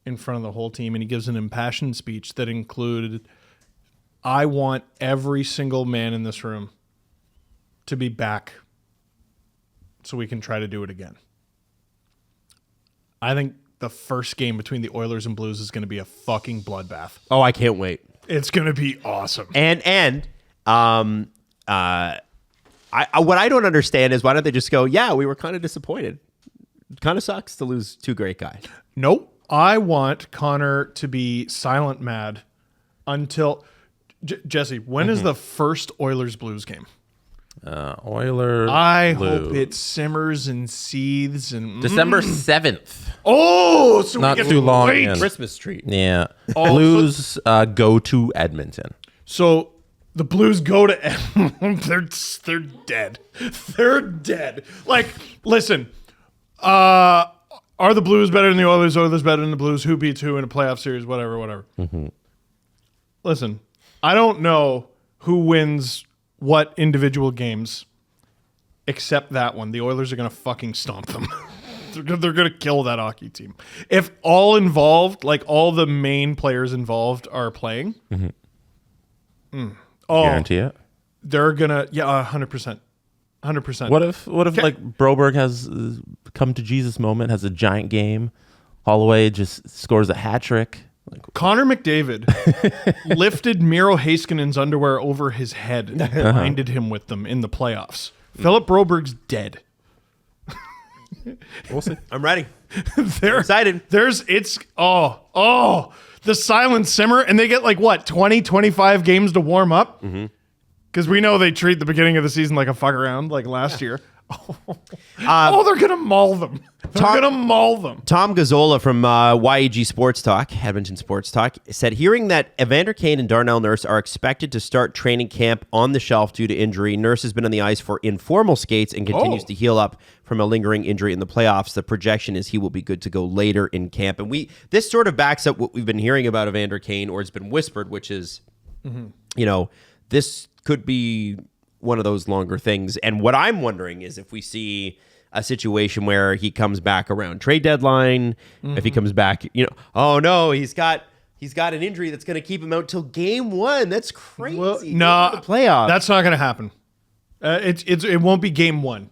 in front of the whole team and he gives an impassioned speech that included, I want every single man in this room to be back so we can try to do it again. I think the first game between the Oilers and Blues is going to be a fucking bloodbath. Oh, I can't wait. It's going to be awesome. And what I don't understand is why don't they just go, yeah, we were kind of disappointed. It kind of sucks to lose two great guys. Nope. I want Connor to be silent mad until Jesse. When is the first Oilers Blues game? Oilers. I Blues. hope it simmers and seethes and December 7th. Oh, so Not we get too to long wait. in. Christmas treat. Yeah. Oh, Blues go to Edmonton. So the Blues go to they're dead. They're dead. Like, listen, are the Blues better than the Oilers? Oilers better than the Blues? Who beats who in a playoff series? Whatever. Listen, I don't know who wins what individual games, except that one. The Oilers are going to fucking stomp them. They're going to kill that hockey team. If all involved, like all the main players involved are playing, Guarantee it. they're going to, 100%. 100%. What if like Broberg has come to Jesus moment, has a giant game, Holloway just scores a hat trick? Connor McDavid lifted Miro Haskinen's underwear over his head and blinded him with them in the playoffs. Philip Broberg's dead. We'll see. I'm ready. They're excited. The silent simmer, and they get like what, 20, 25 games to warm up? Because we know they treat the beginning of the season like a fuck around, like last year. They're gonna maul them. They're gonna maul them. Tom Gazzola from YEG Sports Talk, Edmonton Sports Talk, said hearing that Evander Kane and Darnell Nurse are expected to start training camp on the shelf due to injury. Nurse has been on the ice for informal skates and continues to heal up from a lingering injury in the playoffs. The projection is he will be good to go later in camp. And this sort of backs up what we've been hearing about Evander Kane, or it's been whispered, which is, this could be one of those longer things. And what I'm wondering is if we see a situation where he comes back around trade deadline, if he comes back, oh no, he's got an injury that's going to keep him out till game 1. That's crazy. Well, the playoffs. That's not going to happen. It won't be game 1.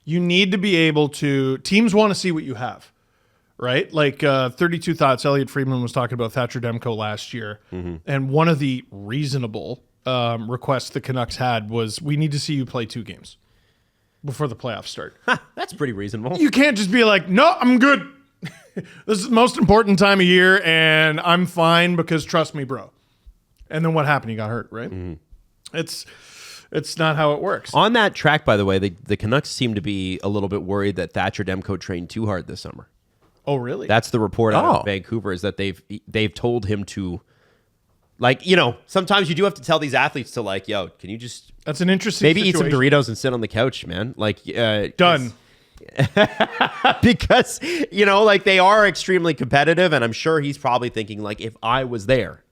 You need to be able to. Teams want to see what you have, right? Like 32 Thoughts, Elliot Friedman was talking about Thatcher Demko last year. And one of the reasonable requests the Canucks had was, we need to see you play 2 games before the playoffs start. That's pretty reasonable. You can't just be like, no, I'm good. This is the most important time of year, and I'm fine because trust me, bro. And then what happened? He got hurt, right? It's not how it works. On that track, by the way, the Canucks seem to be a little bit worried that Thatcher Demko trained too hard this summer. Oh, really? That's the report out of Vancouver, is that they've told him to, like, you know, sometimes you do have to tell these athletes to, like, yo, can you just That's an interesting maybe eat situation. some Doritos and sit on the couch, man? Like, Done. Because, you know, like, they are extremely competitive, and I'm sure he's probably thinking, like, if I was there,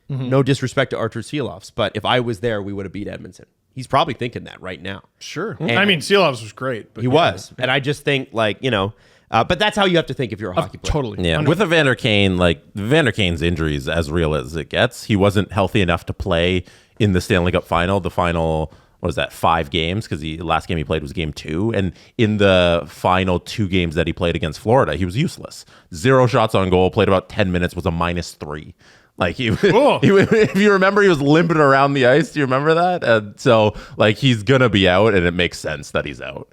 no disrespect to Artur Silovs, but if I was there, we would have beat Edmonton. He's probably thinking that right now. Sure. And I mean, Seelovs was great. But he was. And I just think, like, you know, but that's how you have to think if you're a hockey player. Totally. Yeah, with Evander Kane, like Evander Kane's injury is as real as it gets. He wasn't healthy enough to play in the Stanley Cup final. The final, what was that, 5 games? Because the last game he played was game 2. And in the final 2 games that he played against Florida, he was useless. 0 shots on goal, played about 10 minutes, was a -3. Like if you remember, he was limping around the ice. Do you remember that? And so, like, he's gonna be out, and it makes sense that he's out.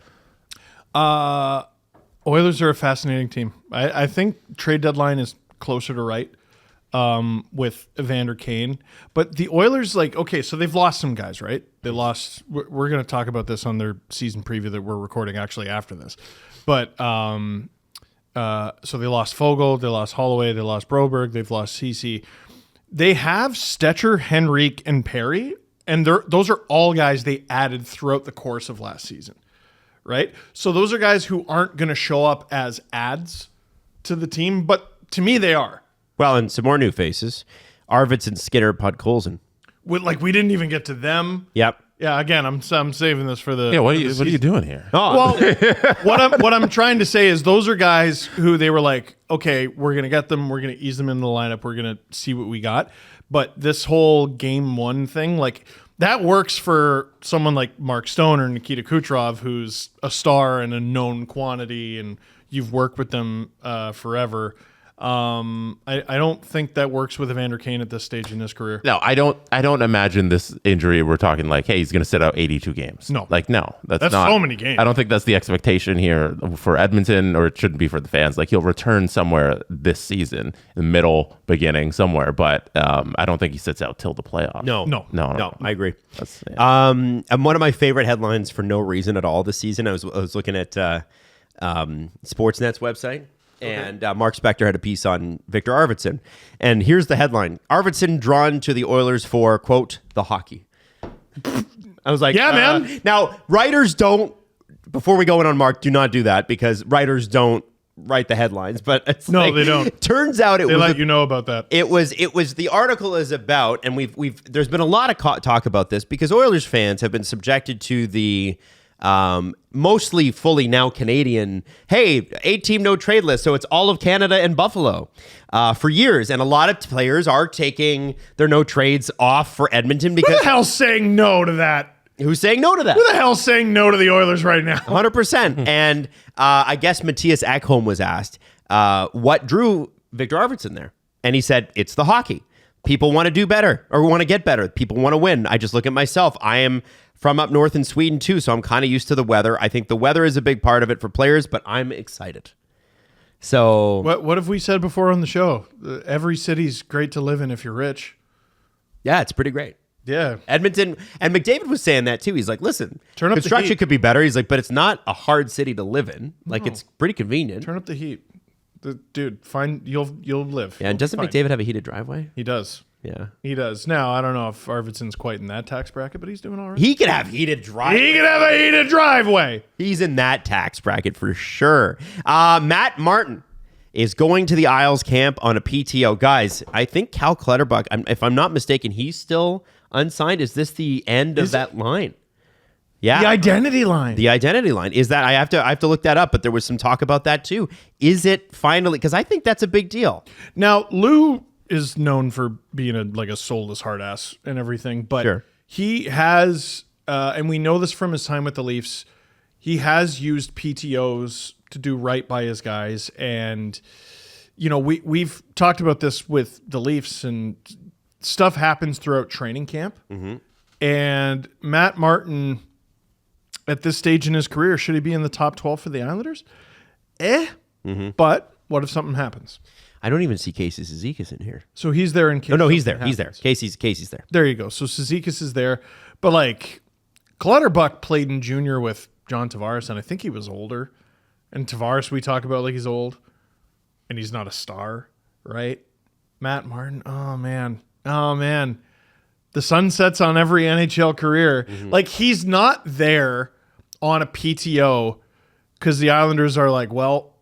Oilers are a fascinating team. I think trade deadline is closer to right with Evander Kane. But the Oilers, like, okay, so they've lost some guys, right? They lost. We're going to talk about this on their season preview that we're recording actually after this. But so they lost Fogle, they lost Holloway, they lost Broberg, they've lost Ceci. They have Stetcher, Henrique, and Perry, and those are all guys they added throughout the course of last season, right? So those are guys who aren't going to show up as adds to the team, but to me they are. Well, and some more new faces. Arvidsson, Skinner, Podkolzin. We didn't even get to them. Yep. Yeah, again, I'm saving this for the. Yeah, what are you doing here? Oh, Well, what I'm trying to say is those are guys who they were like, okay, we're gonna get them, we're gonna ease them in the lineup, we're gonna see what we got. But this whole game 1 thing, like, that works for someone like Mark Stone or Nikita Kucherov, who's a star and a known quantity, and you've worked with them forever. I don't think that works with Evander Kane at this stage in his career. No, I don't imagine this injury. We're talking like, hey, he's going to sit out 82 games. No. Like, no, that's not so many games. I don't think that's the expectation here for Edmonton, or it shouldn't be for the fans. Like, he'll return somewhere this season, in the middle, beginning, somewhere. But I don't think he sits out till the playoffs. No, I agree. Yeah. And one of my favorite headlines for no reason at all this season, I was looking at Sportsnet's website. And Mark Spector had a piece on Victor Arvidsson. And here's the headline. Arvidsson drawn to the Oilers for, quote, the hockey. I was like, yeah, man. Now, writers don't, before we go in on Mark, do not do that, because writers don't write the headlines. But it's they don't. Turns out they let you know about that. It was the article is about, and there's been a lot of talk about this, because Oilers fans have been subjected to the mostly fully now Canadian, hey, 8-team no trade list, so it's all of Canada and Buffalo for years, and a lot of players are taking their no trades off for Edmonton because Who the hell's saying no to that? Who's saying no to that? Who the hell's saying no to the Oilers right now? 100%. And I guess Matthias Ekholm was asked what drew Victor Arvidsson there, and he said it's the hockey. People want to do better or want to get better. People want to win. I just look at myself. I am from up north in Sweden too, so I'm kind of used to the weather. I think the weather is a big part of it for players, but I'm excited. So what have we said before on the show? Every city's great to live in if you're rich. Yeah, it's pretty great. Yeah. Edmonton, and McDavid was saying that too. He's like, listen, Turn up the construction heat. could be better. He's like, but it's not a hard city to live in. Like, it's pretty convenient. Turn up the heat. Dude, you'll live. Yeah, and doesn't Fine. McDavid have a heated driveway? He does. Yeah. He does. Now, I don't know if Arvidsson's quite in that tax bracket, but he's doing all right. He could have heated driveway. He can have a heated driveway. He's in that tax bracket for sure. Matt Martin is going to the Isles camp on a PTO. Guys, I think Cal Clutterbuck, if I'm not mistaken, he's still unsigned. Is this the end of that line? Yeah. The identity line. The identity line. Is that I have to look that up, but there was some talk about that too. Is it finally, because I think that's a big deal. Now, Lou is known for being a soulless hard ass and everything, but Sure. he has, and we know this from his time with the Leafs, he has used PTOs to do right by his guys. And, we've talked about this with the Leafs, and stuff happens throughout training camp. And Matt Martin, at this stage in his career, should he be in the top 12 for the Islanders? But what if something happens? I don't even see Casey Cizikas in here. So he's there in case. No, he's there. something He's there. happens. Casey's there. There you go. So Cizikas is there. But Clutterbuck played in junior with John Tavares, and I think he was older. And Tavares, we talk about like he's old, and he's not a star, right? Matt Martin, oh man. The sun sets on every NHL career. He's not there on a PTO because the Islanders are like, well,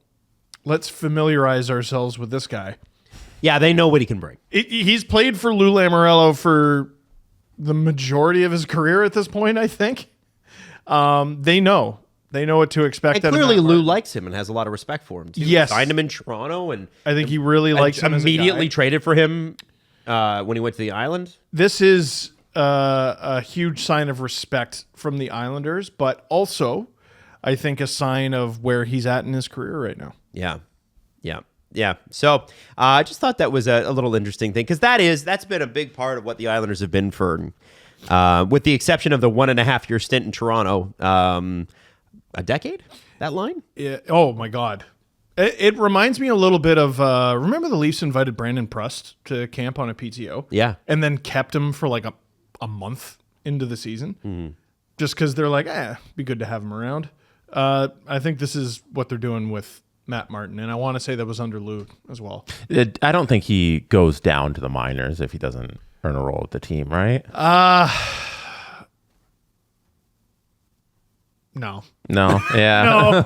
let's familiarize ourselves with this guy. Yeah, they know what he can bring. He's played for Lou Lamoriello for the majority of his career at this point, I think. They know what to expect. And clearly Lou likes him and has a lot of respect for him, too. Yes. Signed him in Toronto, and I think he really likes him as a immediately guy. traded for him when he went to the Island. This is a huge sign of respect from the Islanders, but also, I think, a sign of where he's at in his career right now. Yeah. So I just thought that was a little interesting thing, because that's been a big part of what the Islanders have been for, with the exception of the 1.5-year stint in Toronto, a decade, that line? Yeah. Oh, my God. It reminds me a little bit of, remember the Leafs invited Brandon Prust to camp on a PTO? Yeah. And then kept him for a month into the season, just because they're like, be good to have him around. I think this is what they're doing with Matt Martin, and I want to say that was under Lou as well. I don't think he goes down to the minors if he doesn't earn a role with the team, right? No. Yeah. No.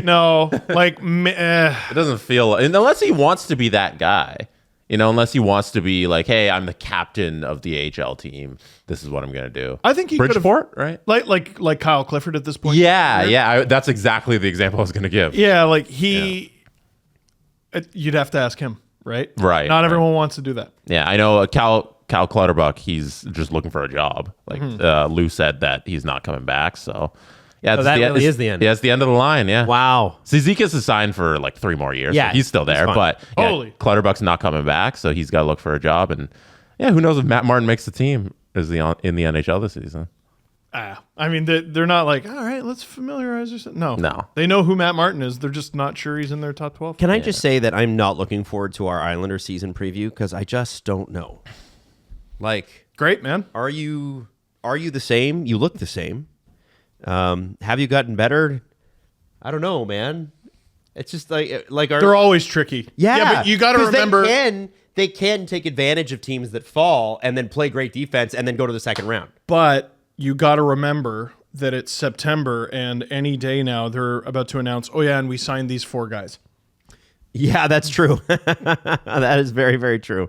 No. It doesn't feel, unless he wants to be that guy. Unless he wants to be like, hey, I'm the captain of the AHL team. This is what I'm going to do. I think he could have, Bridgeport, right? Like Kyle Clifford at this point. Yeah. That's exactly the example I was going to give. Yeah, you'd have to ask him, right? Right. Not everyone wants to do that. Yeah, I know Cal Clutterbuck, he's just looking for a job. Lou said that he's not coming back, so... Yeah, that really is the end. Yeah, it's the end of the line, yeah. Wow. Cizikas is signed for 3 more years. Yeah, so he's still there, fine. but Clutterbuck's not coming back, so he's got to look for a job. And who knows if Matt Martin makes the team in the NHL this season. I mean, they're not like, all right, let's familiarize ourselves. No. They know who Matt Martin is. They're just not sure he's in their top 12. Can I just say that I'm not looking forward to our Islander season preview, because I just don't know. Great, man. Are you the same? You look the same. Have you gotten better? I don't know, man. It's just they're always tricky. Yeah, but you got to remember they can take advantage of teams that fall and then play great defense and then go to the second round. But you got to remember that it's September, and any day now they're about to announce, and we signed these 4 guys. Yeah, that's true. That is very, very true.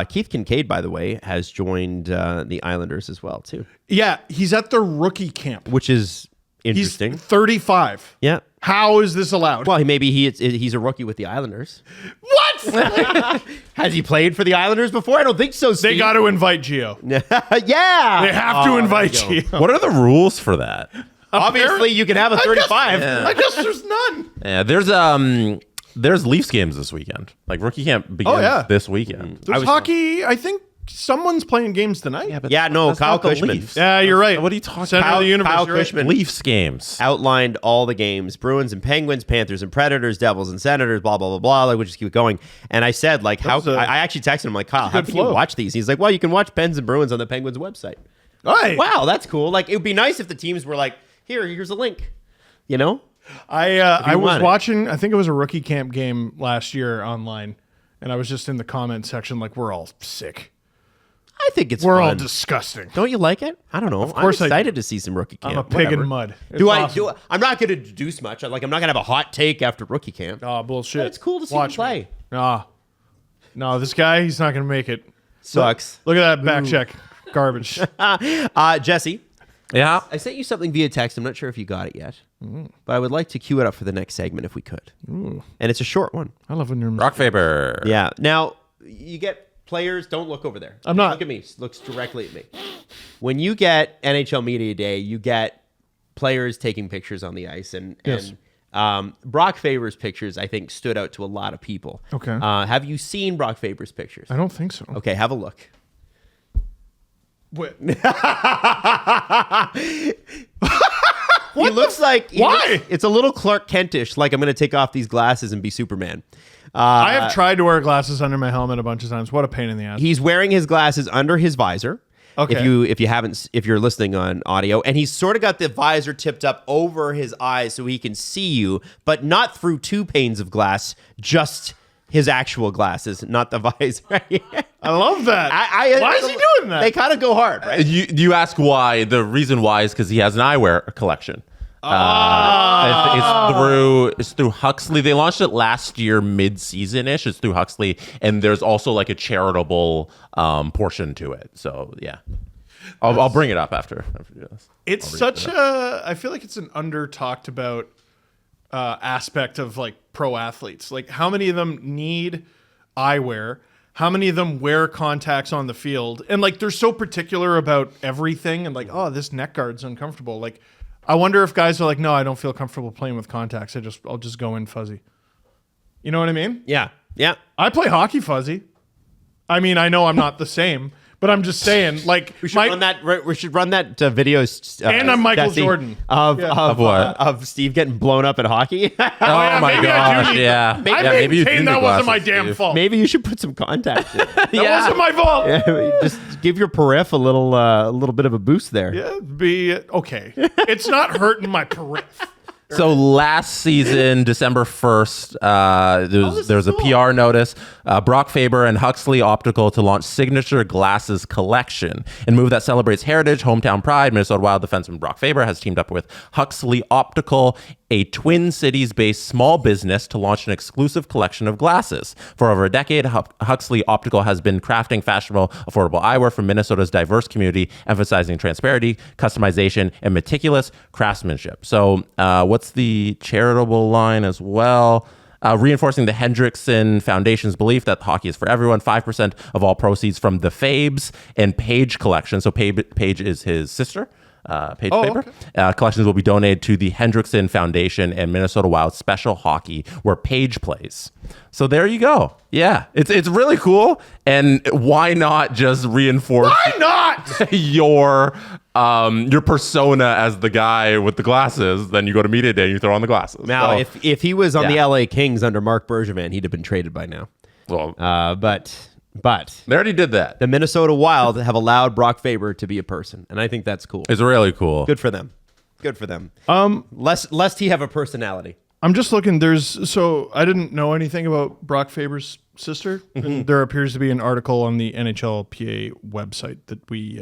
Keith Kincaid, by the way, has joined the Islanders as well, too. Yeah, he's at the rookie camp. Which is interesting. He's 35. Yeah. How is this allowed? Well, maybe he's a rookie with the Islanders. What? Has he played for the Islanders before? I don't think so, Steve. They got to invite Gio. Yeah. They have to invite Gio. What are the rules for that? Obviously, you can have a 35. I guess there's none. Yeah, there's Leafs games this weekend. Rookie camp begins this weekend. There's hockey. I think some's playing games tonight. Kyle Cushman. Yeah, you're right. What are you talking Center about? of the universe. Kyle you're right. Cushman Leafs games. outlined all the games: Bruins and Penguins, Panthers and Predators, Devils and Senators, blah, blah, blah, blah. We'll just keep going. And I said, I actually texted him, Kyle, how can you watch these? He's like, well, you can watch Pens and Bruins on the Penguins website. Right. Wow, that's cool. It would be nice if the teams were like, here's a link, I was watching, I think it was a rookie camp game last year online, and I was just in the comment section we're all sick. I think it's We're fun. all disgusting. Don't you like it? I don't know. Of course I'm excited to see some rookie camp. I'm a pig Whatever. in mud. It's awesome. I'm not going to deduce much. I'm not going to have a hot take after rookie camp. Oh, bullshit. But it's cool to see him play. No, this guy, he's not going to make it. Sucks. Look at that back check. Garbage. Jesse. Yeah. I sent you something via text. I'm not sure if you got it yet. But I would like to cue it up for the next segment if we could. And it's a short one. I love when you're... Brock Faber. Yeah. Now, you get players, don't look over there. I'm not. Look at me. Looks directly at me. When you get NHL Media Day, you get players taking pictures on the ice, and Brock Faber's pictures, I think, stood out to a lot of people. Okay. Have you seen Brock Faber's pictures? I don't think so. Okay, have a look. What? He looks like... Why? It's a little Clark Kentish, like I'm going to take off these glasses and be Superman. I have tried to wear glasses under my helmet a bunch of times. What a pain in the ass. He's wearing his glasses under his visor. Okay. If you're listening on audio, and he's sort of got the visor tipped up over his eyes so he can see you, but not through two panes of glass, just his actual glasses, not the visor. I love that. Why is he doing that? They kind of go hard, right? You ask why. The reason why is because he has an eyewear collection. It's through Huxley. They launched it last year, mid-season-ish. It's through Huxley, and there's also like a charitable portion to it. So yeah, I'll bring it up after this. It's such a. I feel like it's an under-talked about aspect of like pro athletes. Like how many of them need eyewear? How many of them wear contacts on the field? And like they're so particular about everything. And like, oh, this neck guard's uncomfortable. Like, I wonder if guys are like, no, I don't feel comfortable playing with contacts. I'll just go in fuzzy. You know what I mean? Yeah. I play hockey fuzzy. I mean, I know I'm not the same, but I'm just saying, like, We should run that video. And I'm Michael Jesse, Jordan. of what? Of Steve getting blown up at hockey. Oh my maybe I do gosh! need- Yeah, I maybe you do maintain need that wasn't my glasses, damn Steve. fault. Maybe you should put some contacts in. That wasn't my fault. Just give your periph a little bit of a boost there. Yeah, be okay. It's not hurting my periph. So last season, December 1st, there was a PR notice. Brock Faber and Huxley Optical to launch signature glasses collection. In a move that celebrates heritage, hometown pride, Minnesota Wild defenseman Brock Faber has teamed up with Huxley Optical, a Twin Cities-based small business, to launch an exclusive collection of glasses. For over a decade, Huxley Optical has been crafting fashionable, affordable eyewear for Minnesota's diverse community, emphasizing transparency, customization, and meticulous craftsmanship. So what's the charitable line as well? Reinforcing the Hendrickson Foundation's belief that hockey is for everyone. 5% of all proceeds from the Fabes and Page collection. So Page is his sister. Page Faber. Okay. Collections will be donated to the Hendrickson Foundation and Minnesota Wild Special Hockey, where Page plays. So there you go. Yeah, it's really cool. And why not just reinforce your persona as the guy with the glasses? Then you go to media day and you throw on the glasses. Now, So, if he was on the LA Kings under Mark Bergevin, he'd have been traded by now. well, But they already did that. the Minnesota Wild have allowed Brock Faber to be a person, and I think that's cool. It's really cool. Good for them. Lest he have a personality. I'm just looking. So I didn't know anything about Brock Faber's sister. And there appears to be an article on the NHL PA website that we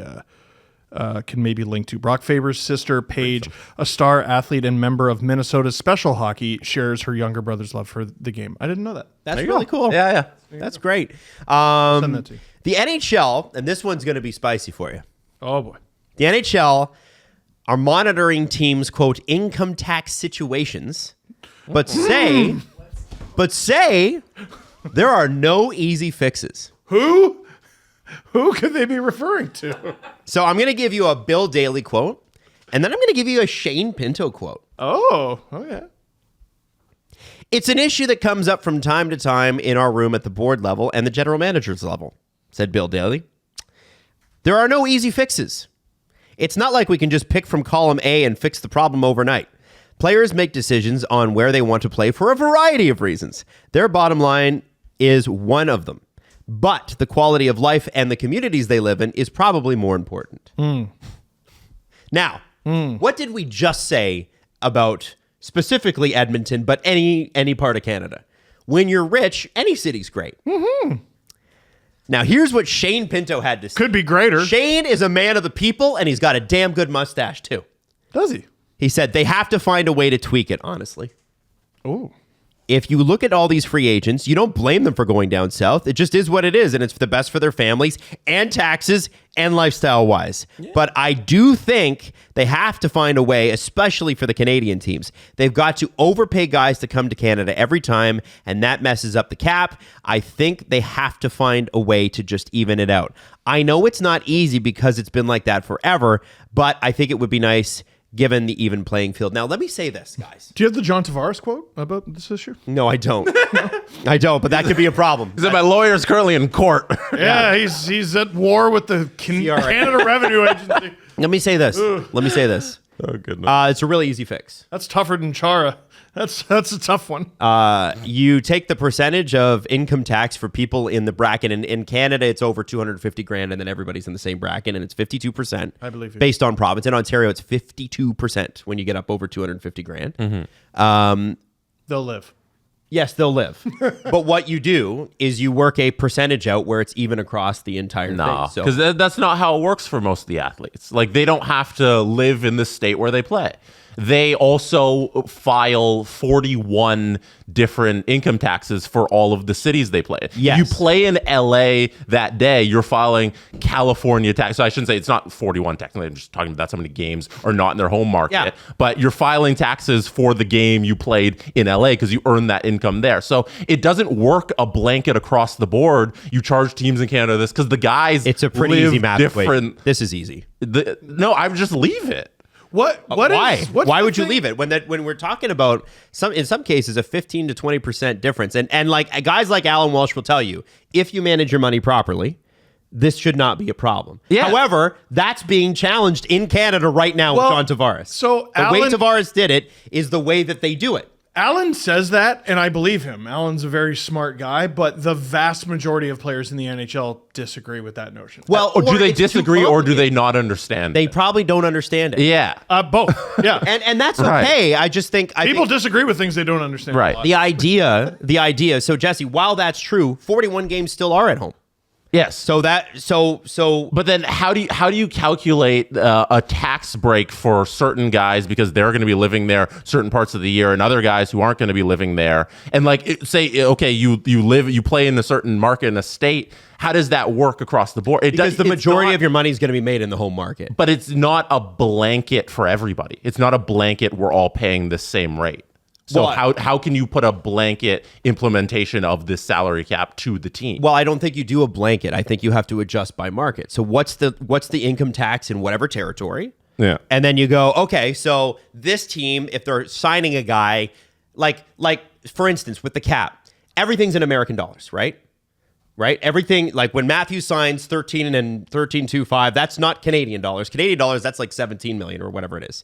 can maybe link to. Brock Faber's sister, Paige, a star athlete and member of Minnesota's special hockey, shares her younger brother's love for the game. I didn't know that. That's really cool. Yeah. That's great. Send that to you. The NHL, and this one's going to be spicy for you. Oh, boy. The NHL are monitoring teams' quote income tax situations, but say there are no easy fixes. Who could they be referring to? So I'm going to give you a Bill Daly quote, and then I'm going to give you a Shane Pinto quote. Oh, yeah. It's an issue that comes up from time to time in our room at the board level and the general manager's level, said Bill Daly. There are no easy fixes. It's not like we can just pick from column A and fix the problem overnight. Players make decisions on where they want to play for a variety of reasons. Their bottom line is one of them. But the quality of life and the communities they live in is probably more important. Now, what did we just say about specifically Edmonton, but any part of Canada? When you're rich, any city's great. Now, here's what Shane Pinto had to say. Could be greater. Shane is a man of the people, and he's got a damn good mustache, too. Does he? He said they have to find a way to tweak it, honestly. Oh. If you look at all these free agents, you don't blame them for going down south. It just is what it is, and it's the best for their families and taxes and lifestyle-wise. Yeah. But I do think they have to find a way, especially for the Canadian teams. They've got to overpay guys to come to Canada every time, and that messes up the cap. I think they have to find a way to just even it out. I know it's not easy because it's been like that forever, but I think it would be nice given the even playing field. Now, let me say this, guys. Do you have the John Tavares quote about this issue? No, I don't. I don't, but that could be a problem. He said my lawyer's currently in court. Yeah, he's at war with the Canada Revenue Agency. Let me say this. Oh, goodness. It's a really easy fix. That's tougher than Chara. That's a tough one. You take the percentage of income tax for people in the bracket. In Canada, it's over 250 grand, and then everybody's in the same bracket, and it's 52%. I believe you. Based on province. In Ontario, it's 52% when you get up over 250 grand. They'll live. Yes, they'll live. But what you do is you work a percentage out where it's even across the entire No, thing. because that's not how it works for most of the athletes. Like, they don't have to live in the state where they play. They also file 41 different income taxes for all of the cities they play. Yes. You play in LA that day, you're filing California tax. So I shouldn't say it's not 41 technically. I'm just talking about that's how many games are not in their home market. Yeah. But you're filing taxes for the game you played in LA because you earned that income there. So it doesn't work a blanket across the board. You charge teams in Canada this because the guys It's a pretty live easy math. different. Wait, this is easy. No, I would just leave it. Why? Why would you leave it when we're talking about in some cases a 15 to 20% difference? And like guys like Alan Walsh will tell you, if you manage your money properly, this should not be a problem. Yeah. However, that's being challenged in Canada right now with John Tavares. So the way Tavares did it is the way that they do it. Alan says that, and I believe him. Alan's a very smart guy, but the vast majority of players in the NHL disagree with that notion. Well, Or do they it's too disagree or do they complicated. not understand? They probably don't understand it. Yeah. Both. Yeah. And that's Right. okay. I just think People disagree with things they don't understand. Right. A lot. the idea. So Jesse, while that's true, 41 games still are at home. Yes. So But then how do you calculate a tax break for certain guys because they're going to be living there certain parts of the year and other guys who aren't going to be living there? And like say okay, you play in a certain market in a state. How does that work across the board? because the majority of your money is going to be made in the home market. But it's not a blanket for everybody. It's not a blanket we're all paying the same rate. So Well, how can you put a blanket implementation of this salary cap to the team? Well, I don't think you do a blanket. I think you have to adjust by market. So what's the income tax in whatever territory? Yeah. And then you go, okay, so this team, if they're signing a guy, like for instance, with the cap, everything's in American dollars, right? Right? Everything, like when Matthews signs 13.25, that's not Canadian dollars. Canadian dollars, that's like 17 million or whatever it is.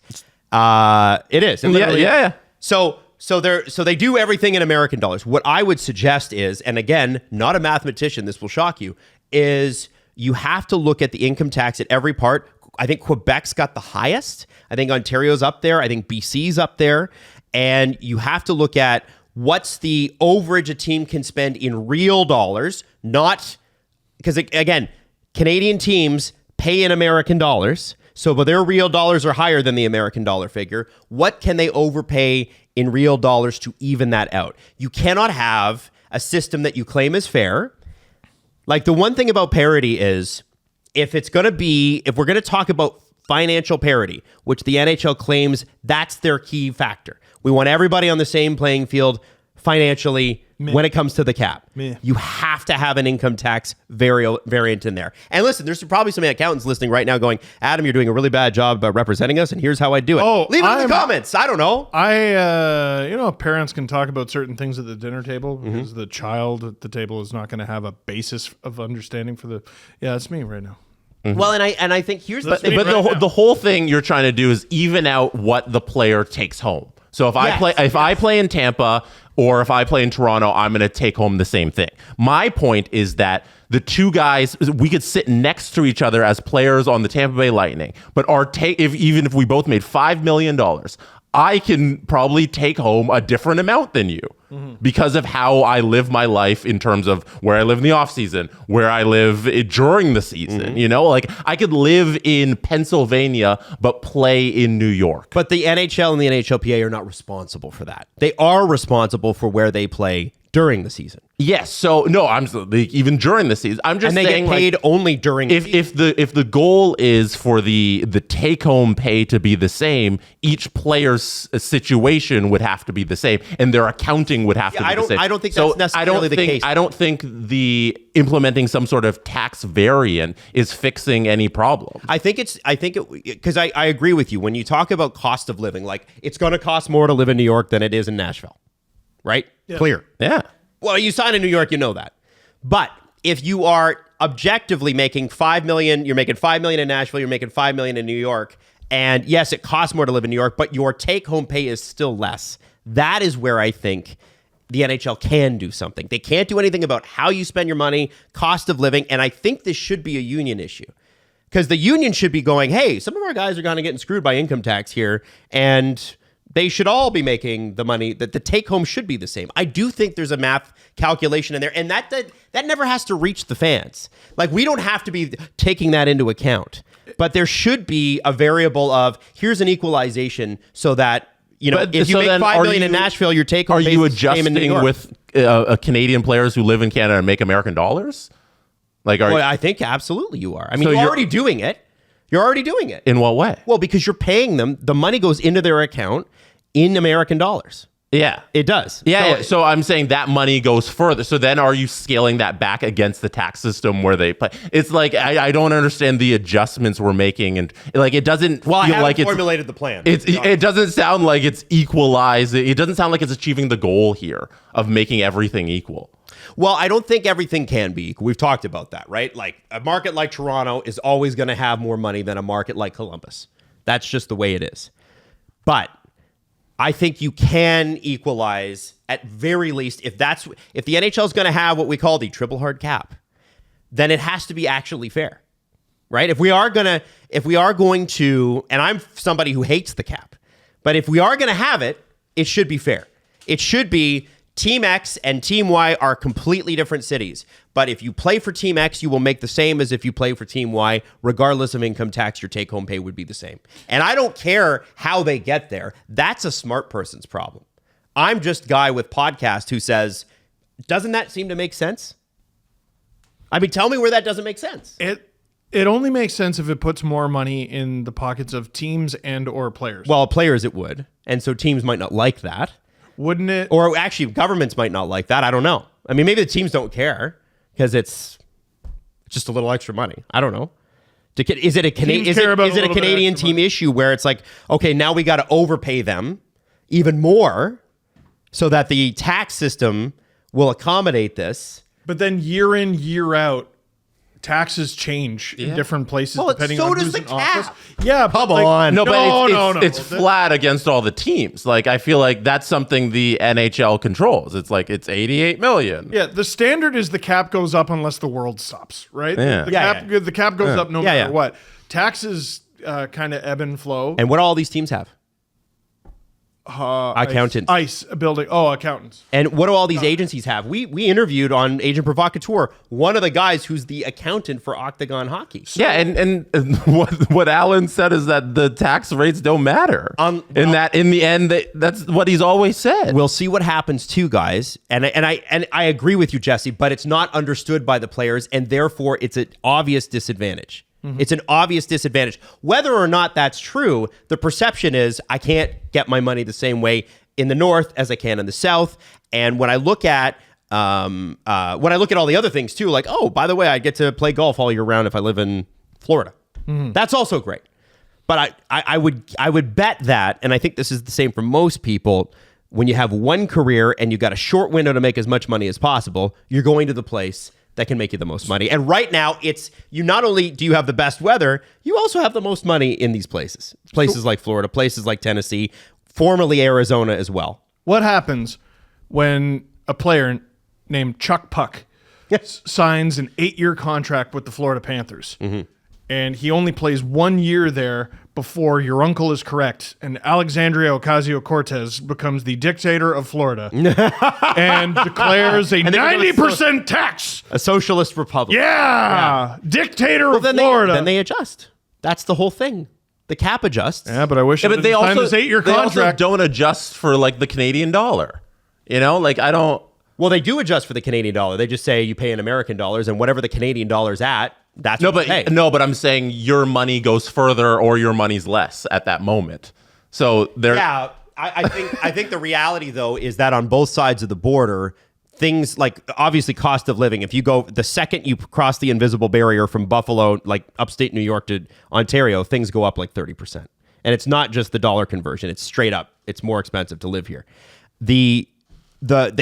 It is. It literally Yeah. So they do everything in American dollars. What I would suggest is, and again, not a mathematician, this will shock you, is you have to look at the income tax at every part. I think Quebec's got the highest. I think Ontario's up there. I think BC's up there. And you have to look at what's the overage a team can spend in real dollars, not because, again, Canadian teams pay in American dollars. But their real dollars are higher than the American dollar figure. What can they overpay in real dollars to even that out? You cannot have a system that you claim is fair. Like the one thing about parity is if we're going to talk about financial parity, which the NHL claims that's their key factor. We want everybody on the same playing field financially when it comes to the cap. You have to have an income tax variant in there. And listen, there's probably some accountants listening right now going, Adam, you're doing a really bad job representing us, and here's how I do it. Leave it in the comments. I don't know. Parents can talk about certain things at the dinner table because the child at the table is not going to have a basis of understanding for the. Yeah, that's me right now. Mm-hmm. Well, and I think here's the thing. But the whole thing you're trying to do is even out what the player takes home. So if I play in Tampa or if I play in Toronto, I'm going to take home the same thing. My point is that the two guys, we could sit next to each other as players on the Tampa Bay Lightning, but even if we both made $5 million, I can probably take home a different amount than you because of how I live my life in terms of where I live in the off season, where I live during the season. Like I could live in Pennsylvania but play in New York. But the NHL and the NHLPA are not responsible for that. They are responsible for where they play during the season. Yes. So no, even during the season. I'm just And they saying, get paid only during if the goal is for the take home pay to be the same, each player's situation would have to be the same, and their accounting would have to be the same. I don't think that's necessarily the case. I don't think the implementing some sort of tax variant is fixing any problem. I think because I agree with you when you talk about cost of living. Like, it's going to cost more to live in New York than it is in Nashville, right? Yeah. Clear. Yeah. Well, you sign in New York, you know that. But if you are objectively making $5 million, you're making $5 million in Nashville, you're making $5 million in New York, and yes, it costs more to live in New York, but your take-home pay is still less. That is where I think the NHL can do something. They can't do anything about how you spend your money, cost of living, and I think this should be a union issue. Because the union should be going, hey, some of our guys are kind of getting screwed by income tax here, and they should all be making the money, that the take home should be the same. I do think there's a math calculation in there, and that never has to reach the fans. Like, we don't have to be taking that into account, but there should be a variable of, here's an equalization so that, you know, if you make $5 million in Nashville, your take home are you adjusting with Canadian players who live in Canada and make American dollars? Like, I think absolutely you are. I mean, you're already doing it. You're already doing it. In what way? Well, because you're paying them. The money goes into their account in American dollars. Yeah. It does. Yeah. So I'm saying that money goes further. So then are you scaling that back against the tax system where they play? It's like, I don't understand the adjustments we're making. And like, it doesn't feel like it's formulated the plan. It doesn't sound like it's equalized. It doesn't sound like it's achieving the goal here of making everything equal. Well, I don't think everything can be equal. We've talked about that, right? Like, a market like Toronto is always going to have more money than a market like Columbus. That's just the way it is. But I think you can equalize at very least if the NHL is going to have what we call the triple hard cap, then it has to be actually fair, right? If we are going to, and I'm somebody who hates the cap, but if we are going to have it, it should be fair. It should be Team X and Team Y are completely different cities. But if you play for Team X, you will make the same as if you play for Team Y. Regardless of income tax, your take-home pay would be the same. And I don't care how they get there. That's a smart person's problem. I'm just guy with podcast who says, doesn't that seem to make sense? I mean, tell me where that doesn't make sense. It only makes sense if it puts more money in the pockets of teams and or players. Well, players it would. And so teams might not like that. Wouldn't it? Or actually, governments might not like that. I don't know. I mean, maybe the teams don't care because it's just a little extra money. I don't know. Is it a Canadian team issue where it's like, okay, now we got to overpay them even more so that the tax system will accommodate this? But then year in, year out, taxes change in different places depending on who's in office. Yeah, come on. No, it's flat against all the teams. Like, I feel like that's something the NHL controls. It's like, it's 88 million. Yeah, the standard is the cap goes up unless the world stops, right? Yeah. The cap goes up no matter what. Taxes kind of ebb and flow. And what do all these teams have? Accountants. ICE building. Oh, accountants. And what do all these agencies have? We interviewed on Agent Provocateur one of the guys who's the accountant for Octagon Hockey. So, and what Alan said is that the tax rates don't matter. In the end, that's what he's always said. We'll see what happens too, guys. And I agree with you, Jesse, but it's not understood by the players, and therefore it's an obvious disadvantage. Mm-hmm. It's an obvious disadvantage. Whether or not that's true, the perception is I can't get my money the same way in the North as I can in the South. And when I look at all the other things too, like, oh, by the way, I get to play golf all year round if I live in Florida. Mm-hmm. That's also great. But I would bet that, and I think this is the same for most people, when you have one career and you've got a short window to make as much money as possible, you're going to the place that can make you the most money. And right now, it's you not only do you have the best weather, you also have the most money in these places. Places like Florida, places like Tennessee, formerly Arizona as well. What happens when a player named Chuck Puck signs an 8-year contract with the Florida Panthers? Mm-hmm. And he only plays 1 year there before your uncle is correct, and Alexandria Ocasio-Cortez becomes the dictator of Florida and declares a 90% tax. A socialist republic. Yeah. Dictator of Florida. Then they adjust. That's the whole thing. The cap adjusts. Yeah, but I wish but they also, this 8-year they contract. also don't adjust for, like, the Canadian dollar. You know, like, I don't... Well, they do adjust for the Canadian dollar. They just say you pay in American dollars, and whatever the Canadian dollar's at, that's what you pay. But I'm saying your money goes further or your money's less at that moment. So there. Yeah, I think the reality though is that on both sides of the border, things like obviously cost of living. If you go the second you cross the invisible barrier from Buffalo, like upstate New York to Ontario, things go up like 30%. And it's not just the dollar conversion; it's straight up. It's more expensive to live here. They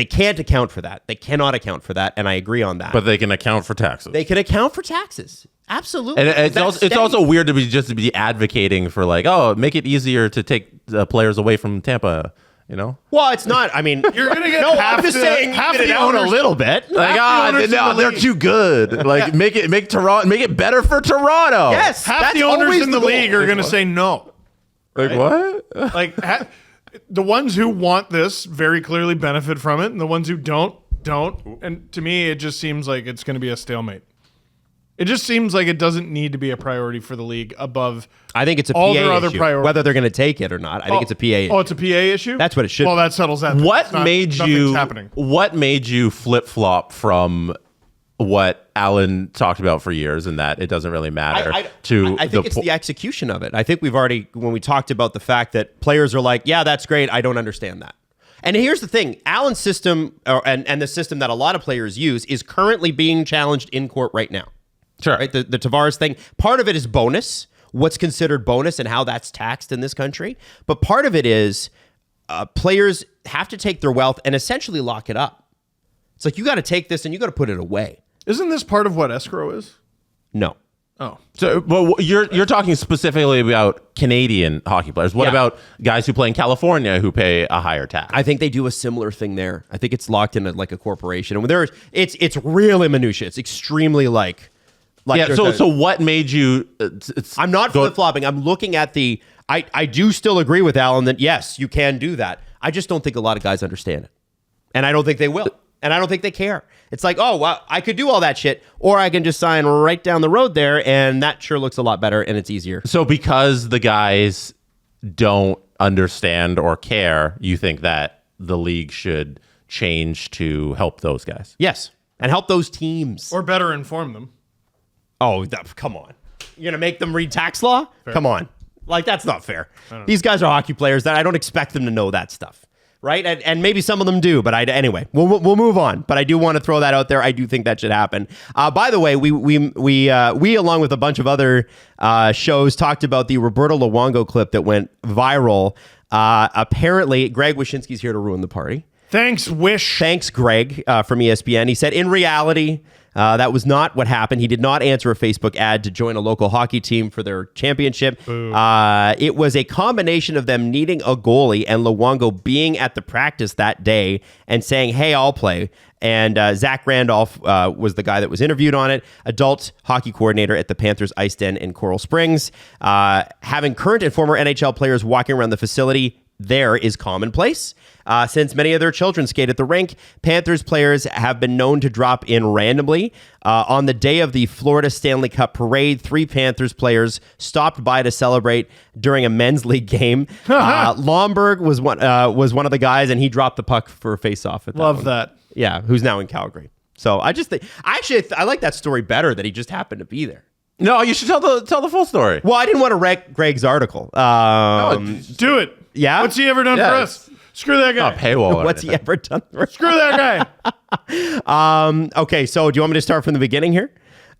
can't account for that. They cannot account for that, and I agree on that. But they can account for taxes. They can account for taxes. Absolutely. And it's also weird to be advocating for like, oh, make it easier to take the players away from Tampa. You know? Well, it's not. I mean, You're gonna get I'm just saying half even the it out owners a little bit. Like, they're too good. Like, make it better for Toronto. Yes, half that's the owners always in the goal. league are going to say no. Like what? Like the ones who want this very clearly benefit from it, and the ones who don't. And to me, it just seems like it's going to be a stalemate. It just seems like it doesn't need to be a priority for the league above. I think it's a all PA their other issue. priorities. Whether they're going to take it or not, I think it's a PA issue. Oh, it's a PA issue? That's what it should Well, be. that settles that. Nothing's happening. What made you flip flop from what Alan talked about for years, and that it doesn't really matter I think it's the execution of it. I think we've already, when we talked about the fact that players are like, yeah, that's great. I don't understand that. And here's the thing. Alan's system and the system that a lot of players use is currently being challenged in court right now. Sure. Right? The Tavares thing. Part of it is bonus, what's considered bonus and how that's taxed in this country. But part of it is players have to take their wealth and essentially lock it up. It's like you got to take this and you got to put it away. Isn't this part of what escrow is? No. Oh. So, but you're talking specifically about Canadian hockey players. What about guys who play in California who pay a higher tax? I think they do a similar thing there. I think it's locked in like a corporation, and it's really minutiae. It's extremely like yeah. So what made you? I'm not flip flopping. I'm looking at the. I do still agree with Alan that yes, you can do that. I just don't think a lot of guys understand it, and I don't think they will, and I don't think they care. It's like, oh, well, I could do all that shit, or I can just sign right down the road there, and that sure looks a lot better, and it's easier. So because the guys don't understand or care, you think that the league should change to help those guys? Yes, and help those teams. Or better inform them. Oh, come on. You're going to make them read tax law? Fair. Come on. Like, that's not fair. These guys are hockey players that I don't expect them to know that stuff. Right? And maybe some of them do, but anyway, we'll move on. But I do want to throw that out there. I do think that should happen. By the way, we along with a bunch of other shows talked about the Roberto Luongo clip that went viral. Apparently, Greg Wyshynski's here to ruin the party. Thanks, Greg from ESPN. He said, in reality, that was not what happened. He did not answer a Facebook ad to join a local hockey team for their championship. It was a combination of them needing a goalie and Luongo being at the practice that day and saying, hey, I'll play. And Zach Randolph was the guy that was interviewed on it, adult hockey coordinator at the Panthers Ice Den in Coral Springs. Having current and former NHL players walking around the facility there is commonplace. Since many of their children skate at the rink, Panthers players have been known to drop in randomly. On the day of the Florida Stanley Cup parade, 3 Panthers players stopped by to celebrate during a men's league game. Lomberg was one of the guys, and he dropped the puck for a face-off. Love that. Yeah, who's now in Calgary. So I just think, I like that story better that he just happened to be there. No, you should tell the full story. Well, I didn't want to wreck Greg's article. Do it. Yeah? What's he ever done for us? Screw that guy. Not paywall. What's he ever done for us? Screw that guy. Okay, so do you want me to start from the beginning here?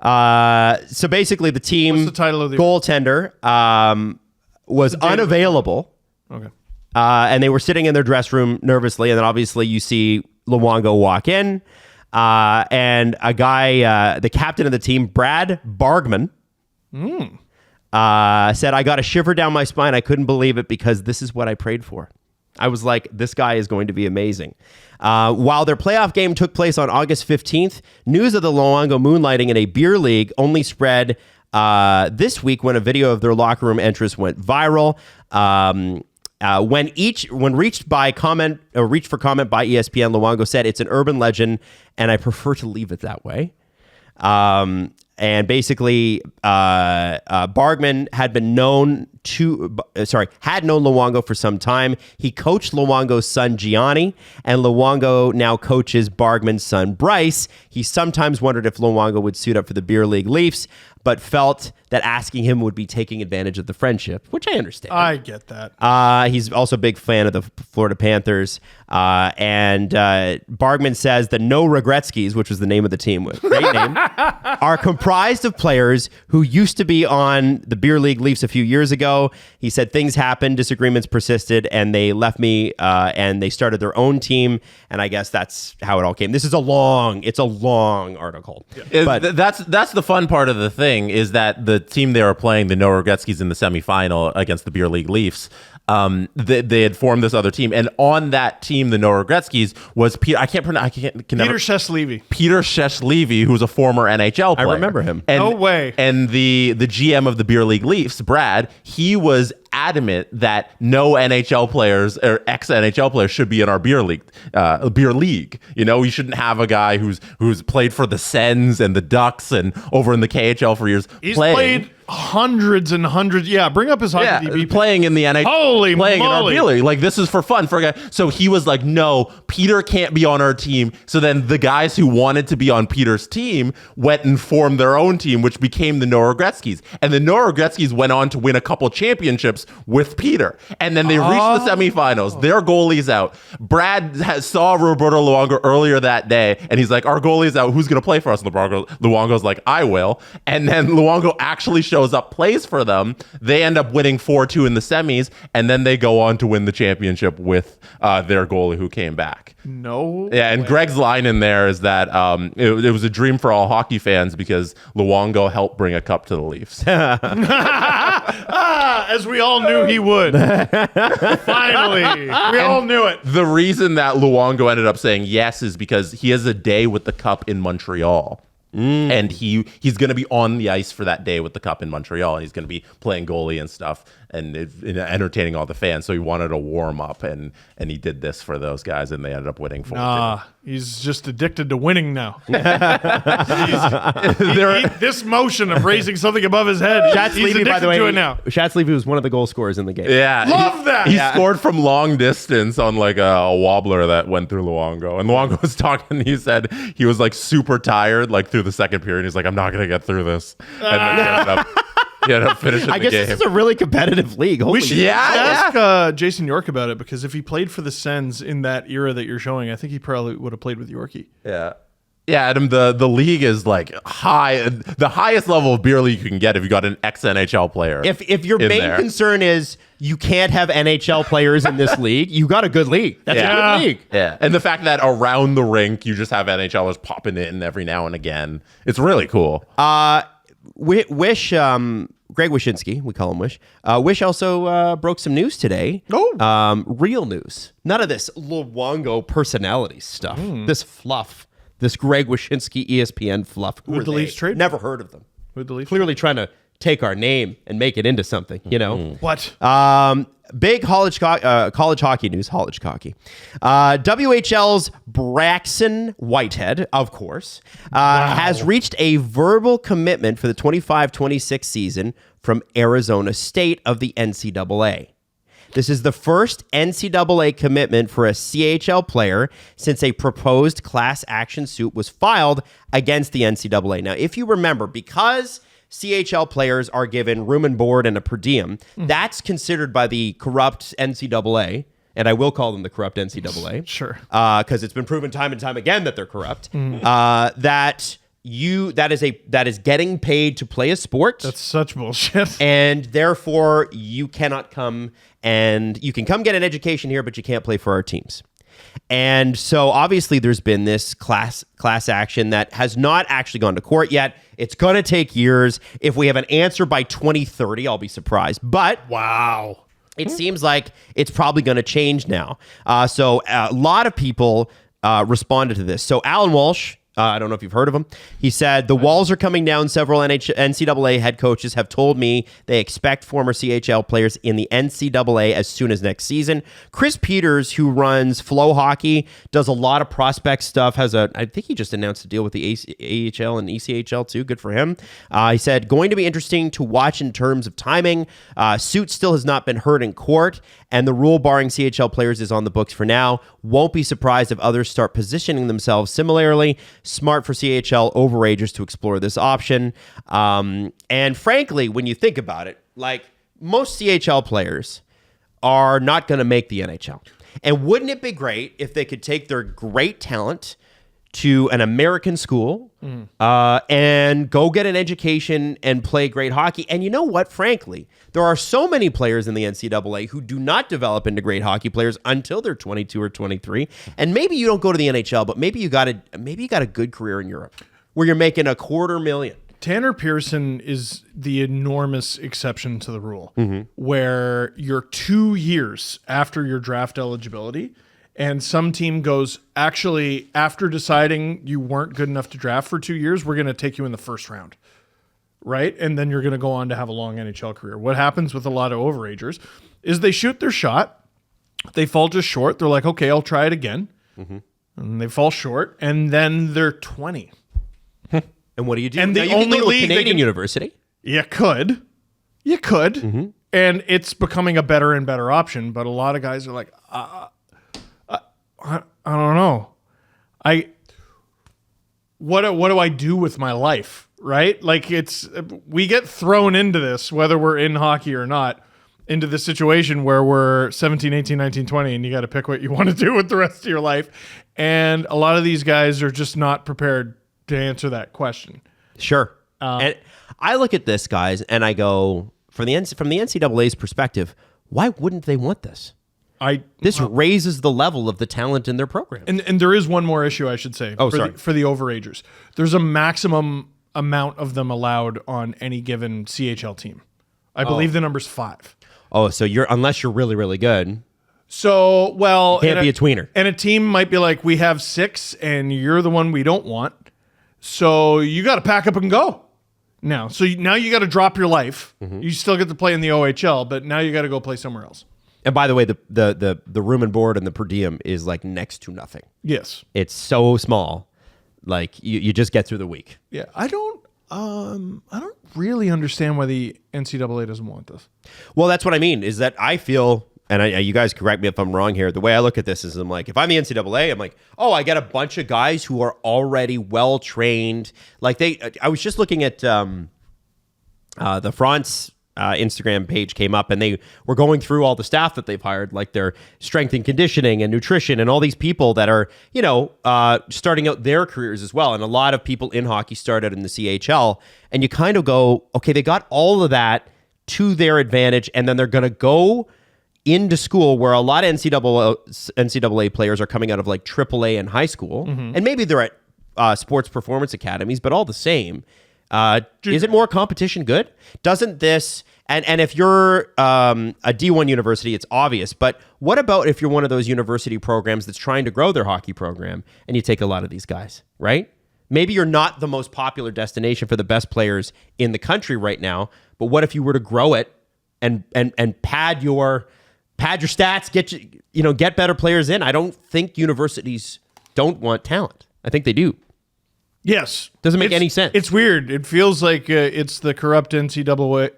So basically the team What's the title of the goaltender was unavailable. Okay. And they were sitting in their dress room nervously, and then obviously you see Luongo walk in. And a guy, the captain of the team, Brad Bargman, said, I got a shiver down my spine. I couldn't believe it because this is what I prayed for. I was like, this guy is going to be amazing. While their playoff game took place on August 15th, news of the Luongo moonlighting in a beer league only spread this week when a video of their locker room entrance went viral. When reached for comment by ESPN, Luongo said, it's an urban legend and I prefer to leave it that way. And And basically, Bargman had known Luongo for some time. He coached Luongo's son Gianni, and Luongo now coaches Bargman's son Bryce. He sometimes wondered if Luongo would suit up for the beer league Leafs, but felt that asking him would be taking advantage of the friendship, which I understand. I get that. He's also a big fan of the Florida Panthers. And Bargman says the No Regretskis, which was the name of the team, great name, are comprised of players who used to be on the beer league Leafs a few years ago. He said things happened, disagreements persisted, and they left me and they started their own team. And I guess that's how it all came. This is a long article. Yeah. But that's the fun part of the thing is that the team they were playing, the No Regretskis, in the semifinal against the beer league Leafs, they had formed this other team, and on that team, the No Regretskis, was Peter. Peter Sheslevy. Peter Sheslevy, who's a former NHL player. I remember him. And, no way. And the GM of the beer league Leafs, Brad, he was adamant that no NHL players or ex-NHL players should be in our beer league. You know, we shouldn't have a guy who's played for the Sens and the Ducks and over in the KHL for years. He's played hundreds and hundreds. Yeah, bring up his hockey DB. Playing in the NHL. Holy playing moly. in our beer league. Like, this is for fun for a guy. So he was like, no, Peter can't be on our team. So then the guys who wanted to be on Peter's team went and formed their own team, which became the No Regretskis. And the No Regretskis went on to win a couple championships with Peter. And then they reached the semifinals. Their goalie's out. Brad saw Roberto Luongo earlier that day, and he's like, our goalie's out. Who's going to play for us? Luongo's like, I will. And then Luongo actually shows up, plays for them. They end up winning 4-2 in the semis, and then they go on to win the championship with their goalie who came back. No. Yeah, and Greg's line in there is that it was a dream for all hockey fans because Luongo helped bring a cup to the Leafs. As we all knew he would. Finally. We all knew it. The reason that Luongo ended up saying yes is because he has a day with the cup in Montreal. And he's going to be on the ice for that day with the cup in Montreal, and he's going to be playing goalie and stuff and entertaining all the fans. So he wanted to warm up, and he did this for those guys, and they ended up winning 4-2. He's just addicted to winning now. This motion of raising something above his head, he's addicted by the way, to it now. Sheslevy was one of the goal scorers in the game. Yeah, Love that. He scored from long distance on like a wobbler that went through Luongo, and Luongo was talking. He said he was like super tired, like through the second period. He's like, I'm not gonna get through this, and then he ended up finishing the game. I guess this is a really competitive league. We should ask Jason York about it, because if he played for the Sens in that era that you're showing, I think he probably would have played with Yorkie. Yeah. Yeah, Adam, the league is like the highest level of beer league you can get if you got an ex-NHL player. If your main concern is you can't have NHL players in this league, you got a good league. That's a good league. Yeah, and the fact that around the rink you just have NHLers popping in every now and again, it's really cool. Wish, Greg Wyshynski, we call him Wish. Wish also broke some news today. Real news. None of this Luongo personality stuff. This fluff. This Greg Wyshynski ESPN fluff. Would the Leafs trade? Never heard of them. Would the Leafs clearly trying to take our name and make it into something, you know? What? Big college hockey news. College hockey. WHL's Braxton Whitehead, of course, has reached a verbal commitment for the 25-26 season from Arizona State of the NCAA. This is the first NCAA commitment for a CHL player since a proposed class action suit was filed against the NCAA. Now, if you remember, because CHL players are given room and board and a per diem, that's considered by the corrupt NCAA, and I will call them the corrupt NCAA. Sure. Because it's been proven time and time again that they're corrupt. That is getting paid to play a sport. That's such bullshit. And therefore, you cannot come and you can come get an education here, but you can't play for our teams. And so obviously there's been this class action that has not actually gone to court yet. It's going to take years. If we have an answer by 2030, I'll be surprised. But wow. It seems like it's probably going to change now. So a lot of people responded to this. So Alan Walsh, I don't know if you've heard of him. He said, the walls are coming down. Several NCAA head coaches have told me they expect former CHL players in the NCAA as soon as next season. Chris Peters, who runs Flow Hockey, does a lot of prospect stuff, I think he just announced a deal with the AHL and ECHL too. Good for him. He said, going to be interesting to watch in terms of timing. Suit still has not been heard in court, and the rule barring CHL players is on the books for now. Won't be surprised if others start positioning themselves similarly. Smart for CHL overagers to explore this option. And frankly, when you think about it, like most CHL players are not going to make the NHL. And wouldn't it be great if they could take their great talent to an American school and go get an education and play great hockey? And you know what? Frankly, there are so many players in the NCAA who do not develop into great hockey players until they're 22 or 23. And maybe you don't go to the NHL, but maybe you got a good career in Europe where you're making $250,000. Tanner Pearson is the enormous exception to the rule, where you're 2 years after your draft eligibility, and some team goes, actually, after deciding you weren't good enough to draft for 2 years, we're going to take you in the first round, right? And then you're going to go on to have a long NHL career. What happens with a lot of overagers is they shoot their shot, they fall just short, they're like, okay, I'll try it again, and they fall short, and then they're 20. And what do you do? And now, the you can only go to a league Canadian university. You could. And it's becoming a better and better option, but a lot of guys are like, I don't know. What do I do with my life, right? Like we get thrown into this, whether we're in hockey or not, into the situation where we're 17, 18, 19, 20, and you got to pick what you want to do with the rest of your life. And a lot of these guys are just not prepared to answer that question. Sure. And I look at this, guys, and I go, from the NCAA's perspective, why wouldn't they want this? This raises the level of the talent in their program. And there is one more issue, I should say, for the overagers. There's a maximum amount of them allowed on any given CHL team. I believe the number's 5. Oh, so unless you're really, really good. So, well... Can't be a tweener. And a team might be like, we have 6, and you're the one we don't want. So you got to pack up and go now. So now you got to drop your life. You still get to play in the OHL, but now you got to go play somewhere else. And by the way, the room and board and the per diem is like next to nothing. Yes. It's so small. Like you just get through the week. Yeah. I don't really understand why the NCAA doesn't want this. Well, that's what I mean, is that I feel, and you guys correct me if I'm wrong here, the way I look at this is I'm like, if I'm the NCAA, I'm like, oh, I got a bunch of guys who are already well-trained. Like I was just looking at the France Instagram page came up, and they were going through all the staff that they've hired, like their strength and conditioning and nutrition and all these people that are, starting out their careers as well. And a lot of people in hockey started in the CHL, and you kind of go, okay, they got all of that to their advantage, and then they're going to go into school where a lot of NCAA players are coming out of like AAA and high school, and maybe they're at sports performance academies, but all the same, is it more competition good? Doesn't this, and if you're a D1 university, it's obvious, but what about if you're one of those university programs that's trying to grow their hockey program and you take a lot of these guys, right? Maybe you're not the most popular destination for the best players in the country right now, but what if you were to grow it and pad your stats, get better players in? I don't think universities don't want talent. I think they do. Yes, doesn't make any sense. It's weird. It feels like it's the corrupt NCAA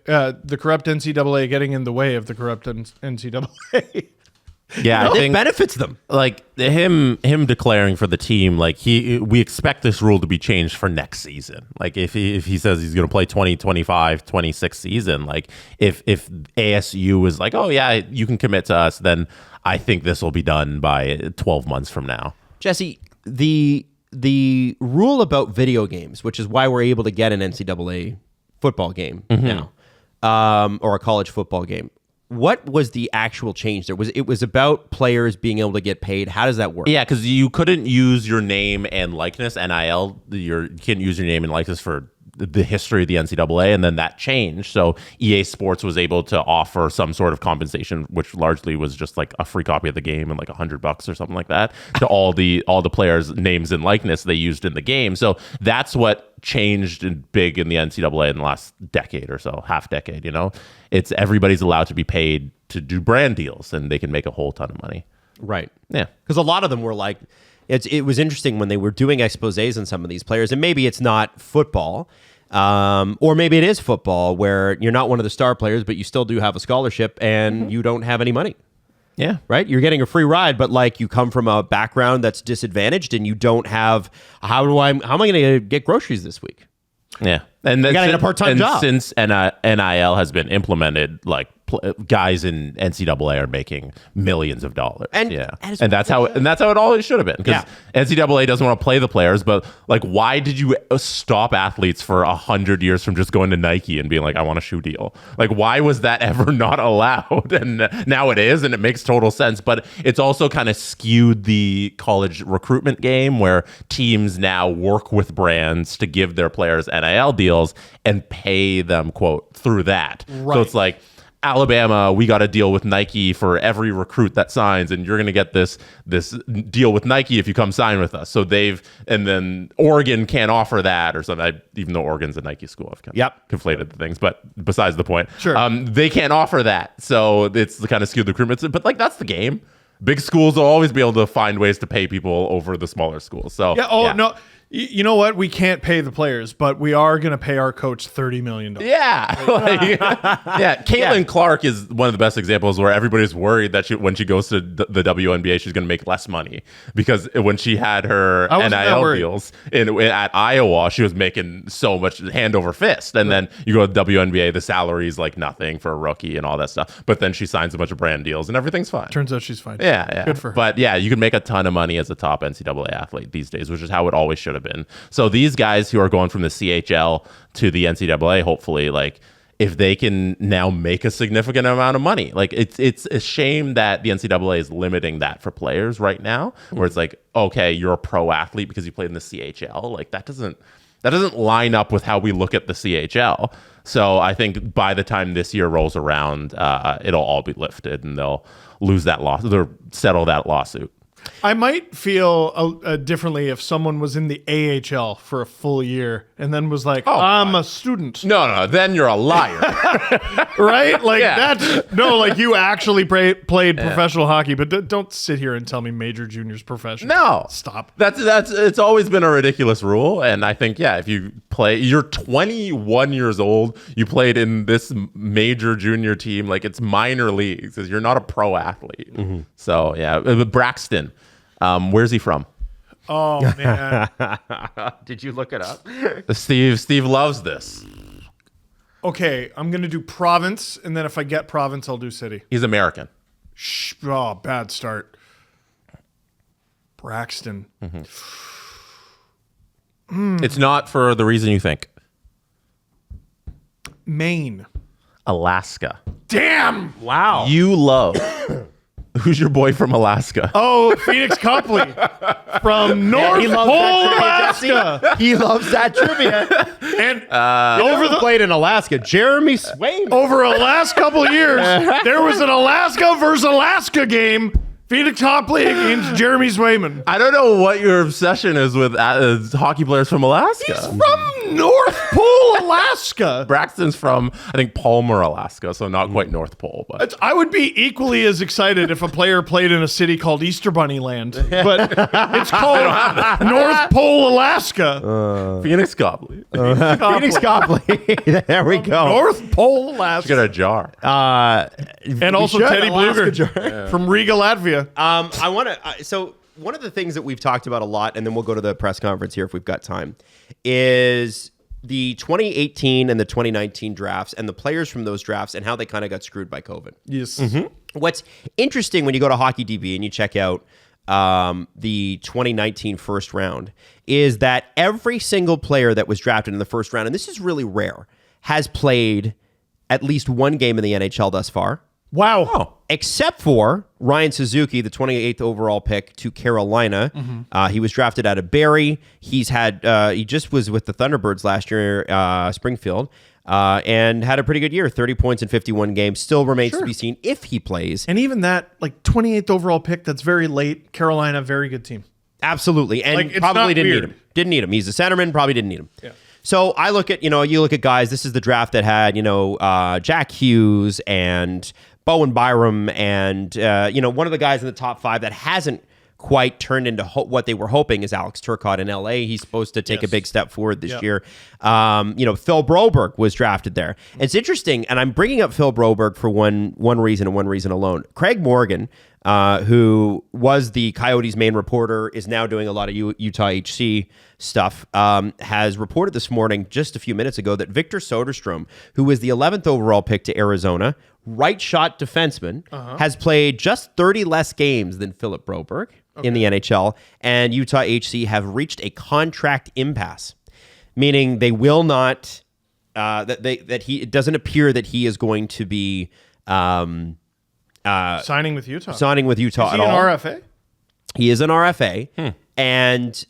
getting in the way of the corrupt NCAA. Yeah, I think benefits them. Like him declaring for the team, like we expect this rule to be changed for next season. Like if he says he's going to play 2025, 26 season, like if ASU is like, oh yeah, you can commit to us, then I think this will be done by 12 months from now. Jesse, the rule about video games, which is why we're able to get an NCAA football game now, or a college football game. What was the actual change there? It was about players being able to get paid. How does that work? Yeah, because you couldn't use your name and likeness, NIL. You can't use your name and likeness for the history of the NCAA, and then that changed. So EA Sports was able to offer some sort of compensation, which largely was just like a free copy of the game and like $100 or something like that to all the players' names and likeness they used in the game. So that's what changed big in the NCAA in the last decade or so, half decade. It's everybody's allowed to be paid to do brand deals, and they can make a whole ton of money. Right. Yeah. Because a lot of them were like, it was interesting when they were doing exposés on some of these players, and maybe it's not football, or maybe it is football, where you're not one of the star players, but you still do have a scholarship, and you don't have any money. Yeah. Right? You're getting a free ride, but like you come from a background that's disadvantaged, and you don't have, how am I going to get groceries this week? Yeah. And you gotta get a part-time job. Since NIL has been implemented, like guys in NCAA are making millions of dollars. And that's how it always should have been. Because NCAA doesn't want to play the players, but like, why did you stop athletes for 100 years from just going to Nike and being like, I want a shoe deal? Like, why was that ever not allowed? And now it is, and it makes total sense. But it's also kind of skewed the college recruitment game, where teams now work with brands to give their players NIL deals and pay them, quote, through that. Right. So it's like, Alabama, we got a deal with Nike for every recruit that signs, and you're going to get this deal with Nike if you come sign with us. So and then Oregon can't offer that or something, even though Oregon's a Nike school. I've kind of conflated the things, but besides the point. Sure. They can't offer that. So it's the kind of skewed recruitment. But like, that's the game. Big schools will always be able to find ways to pay people over the smaller schools. So no. You know what? We can't pay the players, but we are going to pay our coach $30 million. Yeah. Caitlin Clark is one of the best examples where everybody's worried that when she goes to the WNBA, she's going to make less money. Because when she had her NIL deals at Iowa, she was making so much hand over fist. And then you go to the WNBA, the salary is like nothing for a rookie and all that stuff. But then she signs a bunch of brand deals and everything's fine. Turns out she's fine. Yeah. Good for her. But yeah, you can make a ton of money as a top NCAA athlete these days, which is how it always should have been. So these guys who are going from the CHL to the NCAA, hopefully, like, if they can now make a significant amount of money, like, it's a shame that the NCAA is limiting that for players right now, where it's like, okay, you're a pro athlete because you played in the CHL. Like, that doesn't line up with how we look at the CHL. So I think by the time this year rolls around, it'll all be lifted and they'll lose that they'll settle that lawsuit. I might feel differently if someone was in the AHL for a full year and then was like, I'm a student. No, then you're a liar. Right? Like, like you actually played professional hockey, but don't sit here and tell me major juniors professional. No. Stop. It's always been a ridiculous rule. And I think, if you you're 21 years old, you played in this major junior team, like, it's minor leagues, because you're not a pro athlete. Mm-hmm. So, Braxton. Where's he from? Oh, man. Did you look it up? Steve loves this. Okay, I'm going to do province, and then if I get province, I'll do city. He's American. Bad start. Braxton. Mm-hmm. It's not for the reason you think. Maine. Alaska. Damn! Wow. You love... Who's your boy from Alaska? Oh, Phoenix Copley from North Pole, Alaska. He loves that trivia. And played in Alaska, Jeremy Swayman. Over the last couple of years, there was an Alaska versus Alaska game. Phoenix Copley against Jeremy Swayman. I don't know what your obsession is with hockey players from Alaska. He's from North Pole, Alaska. Braxton's from, I think, Palmer, Alaska, so not quite North Pole. But I would be equally as excited if a player played in a city called Easter Bunny Land, but it's called North Pole, Alaska. Phoenix Copley. Phoenix Copley. There we go. North Pole, Alaska. Get a jar. And also Teddy Bluger from Riga, Latvia. I want to. So one of the things that we've talked about a lot, and then we'll go to the press conference here if we've got time, is the 2018 and the 2019 drafts and the players from those drafts and how they kind of got screwed by COVID. Yes. Mm-hmm. What's interesting when you go to Hockey DB and you check out the 2019 first round is that every single player that was drafted in the first round, and this is really rare, has played at least one game in the NHL thus far. Wow. Except for Ryan Suzuki, the 28th overall pick to Carolina. He was drafted out of Barrie. He just was with the Thunderbirds last year, Springfield, and had a pretty good year, 30 points in 51 games. Still remains to be seen if he plays. And even that, like 28th overall pick, that's very late. Carolina, very good team. Absolutely. And Like, it's probably not didn't weird. need him. Didn't need him. He's a centerman, probably didn't need him. Yeah. So I look at, you look at guys, this is the draft that had, Jack Hughes and Bowen Byram and, one of the guys in the top 5 that hasn't quite turned into what they were hoping is Alex Turcotte in LA. He's supposed to take a big step forward this year. Phil Broberg was drafted there. And it's interesting, and I'm bringing up Phil Broberg for one reason and one reason alone. Craig Morgan, who was the Coyotes' main reporter, is now doing a lot of Utah HC stuff, has reported this morning, just a few minutes ago, that Victor Soderstrom, who was the 11th overall pick to Arizona, right shot defenseman, has played just 30 less games than Philip Broberg in the NHL, and Utah HC have reached a contract impasse, meaning they will not, it doesn't appear that he is going to be Signing with Utah. signing with Utah Is at he an all. RFA? He is an RFA, and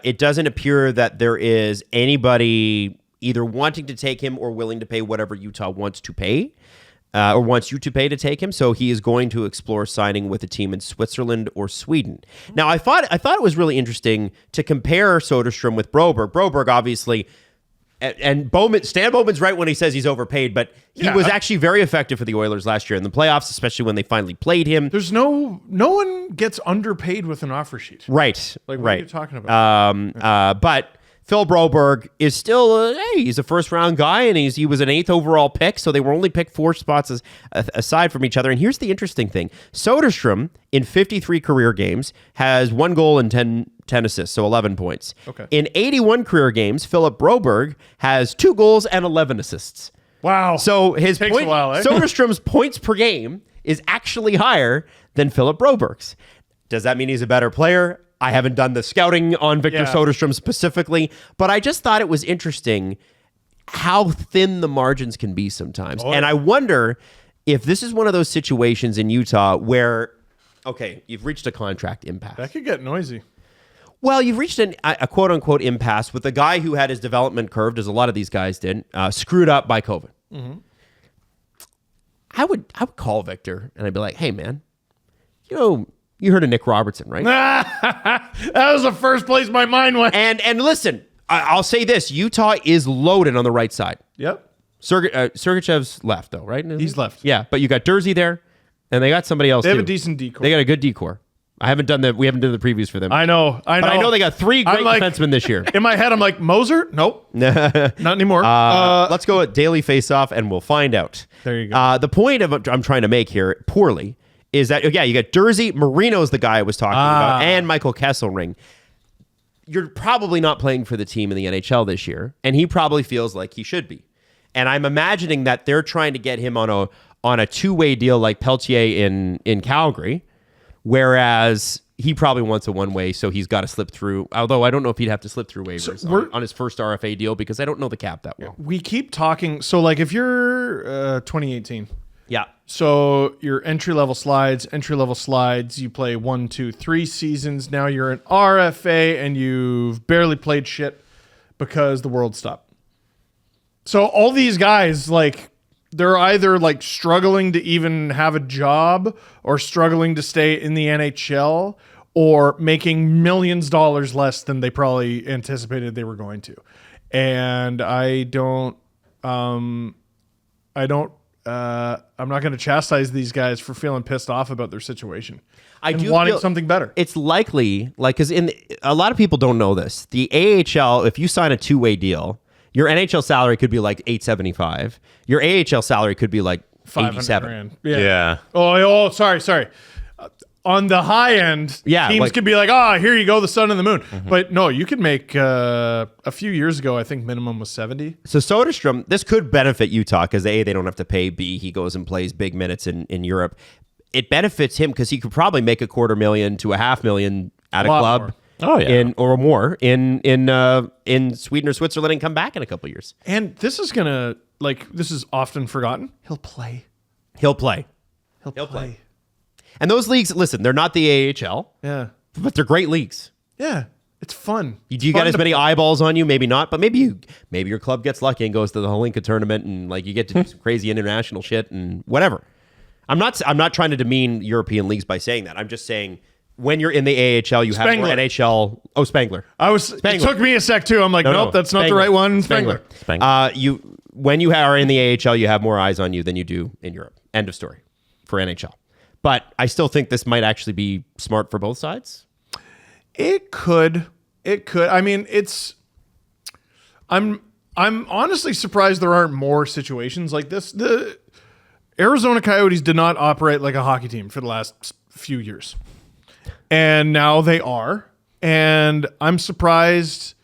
it doesn't appear that there is anybody either wanting to take him or willing to pay whatever Utah wants to pay, or wants you to pay to take him. So he is going to explore signing with a team in Switzerland or Sweden. Now, I thought it was really interesting to compare Soderstrom with Broberg. Broberg, obviously. And Stan Bowman's right when he says he's overpaid, but he was actually very effective for the Oilers last year in the playoffs, especially when they finally played him. There's no one gets underpaid with an offer sheet. Right. Like, what right. are you talking about? But Phil Broberg is still, he's a first-round guy, and he was an 8th overall pick, so they were only picked 4 spots aside from each other. And here's the interesting thing. Soderstrom, in 53 career games, has 1 goal and 10 assists, so 11 points. Okay. In 81 career games, Philip Broberg has 2 goals and 11 assists. Wow. So Takes a while, eh? Soderstrom's points per game is actually higher than Philip Broberg's. Does that mean he's a better player? I haven't done the scouting on Victor Soderstrom specifically, but I just thought it was interesting how thin the margins can be sometimes. And I wonder if this is one of those situations in Utah where, okay, you've reached a contract impasse. That could get noisy. Well, you've reached a quote-unquote impasse with a guy who had his development curved, as a lot of these guys did, screwed up by COVID. Mm-hmm. I would call Victor, and I'd be like, hey, man, you heard of Nick Robertson, right? That was the first place my mind went. And listen, I'll say this. Utah is loaded on the right side. Yep. Sergachev's left, though, right? He's left. Yeah, but you got Dursey there, and they got somebody else, They have too. a decent decor. They got a good decor. We haven't done the previews for them. I know. But I know they got 3 great defensemen this year. In my head, I'm like, Moser? Nope. Not anymore. Let's go at Daily Face-Off, and we'll find out. There you go. The point I'm trying to make here, poorly, is that, you got Dursey, Marino's the guy I was talking about, and Michael Kesselring. You're probably not playing for the team in the NHL this year, and he probably feels like he should be. And I'm imagining that they're trying to get him on a 2-way deal like Peltier in Calgary, whereas he probably wants a 1-way, so he's got to slip through. Although I don't know if he'd have to slip through waivers on his first RFA deal because I don't know the cap that well. We keep talking. So, like, if you're 2018... Yeah. So your entry-level slides, you play 1, 2, 3 seasons. Now you're an RFA and you've barely played shit because the world stopped. So all these guys, like, they're either like struggling to even have a job or struggling to stay in the NHL or making millions of dollars less than they probably anticipated they were going to. And I'm not going to chastise these guys for feeling pissed off about their situation. I do wanting feel something better. It's likely, like, because a lot of people don't know this. The AHL, if you sign a 2-way deal, your NHL salary could be like $875. Your AHL salary could be like $87. Yeah. Oh, sorry. On the high end, teams could be like, here you go, the sun and the moon. Mm-hmm. But no, you could make a few years ago, I think minimum was 70. So Soderstrom, this could benefit Utah because A, they don't have to pay, B, he goes and plays big minutes in Europe. It benefits him because he could probably make $250,000 to $500,000 at a club. More. Oh yeah, or more in Sweden or Switzerland and come back in a couple of years. And this is this is often forgotten. He'll play. He'll play. And those leagues, listen, they're not the AHL, Yeah. but they're great leagues. Yeah. It's fun. Do you get as many eyeballs on you? Maybe not, but maybe your club gets lucky and goes to the Holinka tournament and like you get to do some crazy international shit and whatever. I'm not trying to demean European leagues by saying that. I'm just saying when you're in the AHL, you have more NHL. Oh, Spangler. It took me a sec too. I'm like, nope, that's not the right one. Spangler. When you are in the AHL, you have more eyes on you than you do in Europe. End of story for NHL. But I still think this might actually be smart for both sides. It could. I mean, I'm honestly surprised there aren't more situations like this. The Arizona Coyotes did not operate like a hockey team for the last few years. And now they are. And I'm surprised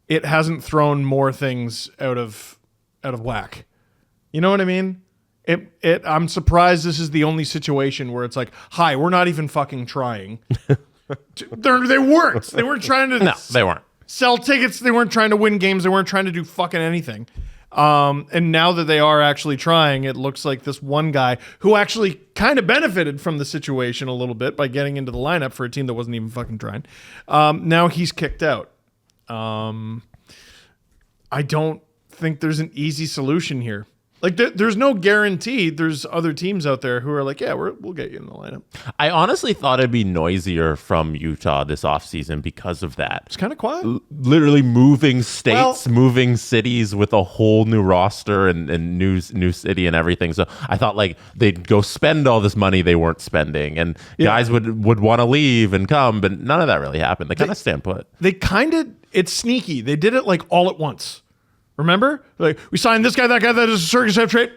it hasn't thrown more things out of whack. You know what I mean? I'm surprised this is the only situation where it's like, hi, we're not even fucking trying. They weren't. They weren't trying to. No, they weren't. Sell tickets. They weren't trying to win games. They weren't trying to do fucking anything. And now that they are actually trying, it looks like this one guy who actually kind of benefited from the situation a little bit by getting into the lineup for a team that wasn't even fucking trying. Now he's kicked out. I don't think there's an easy solution here. Like, there's no guarantee there's other teams out there who are like, yeah, we'll get you in the lineup. I honestly thought it'd be noisier from Utah this offseason because of that. It's kind of quiet. Literally moving states, moving cities with a whole new roster and new city and everything. So I thought like they'd go spend all this money they weren't spending, and guys would want to leave and come, but none of that really happened. They kind of stand put. It's sneaky. They did it like all at once. Remember? Like, we signed this guy, that is a circus have trade.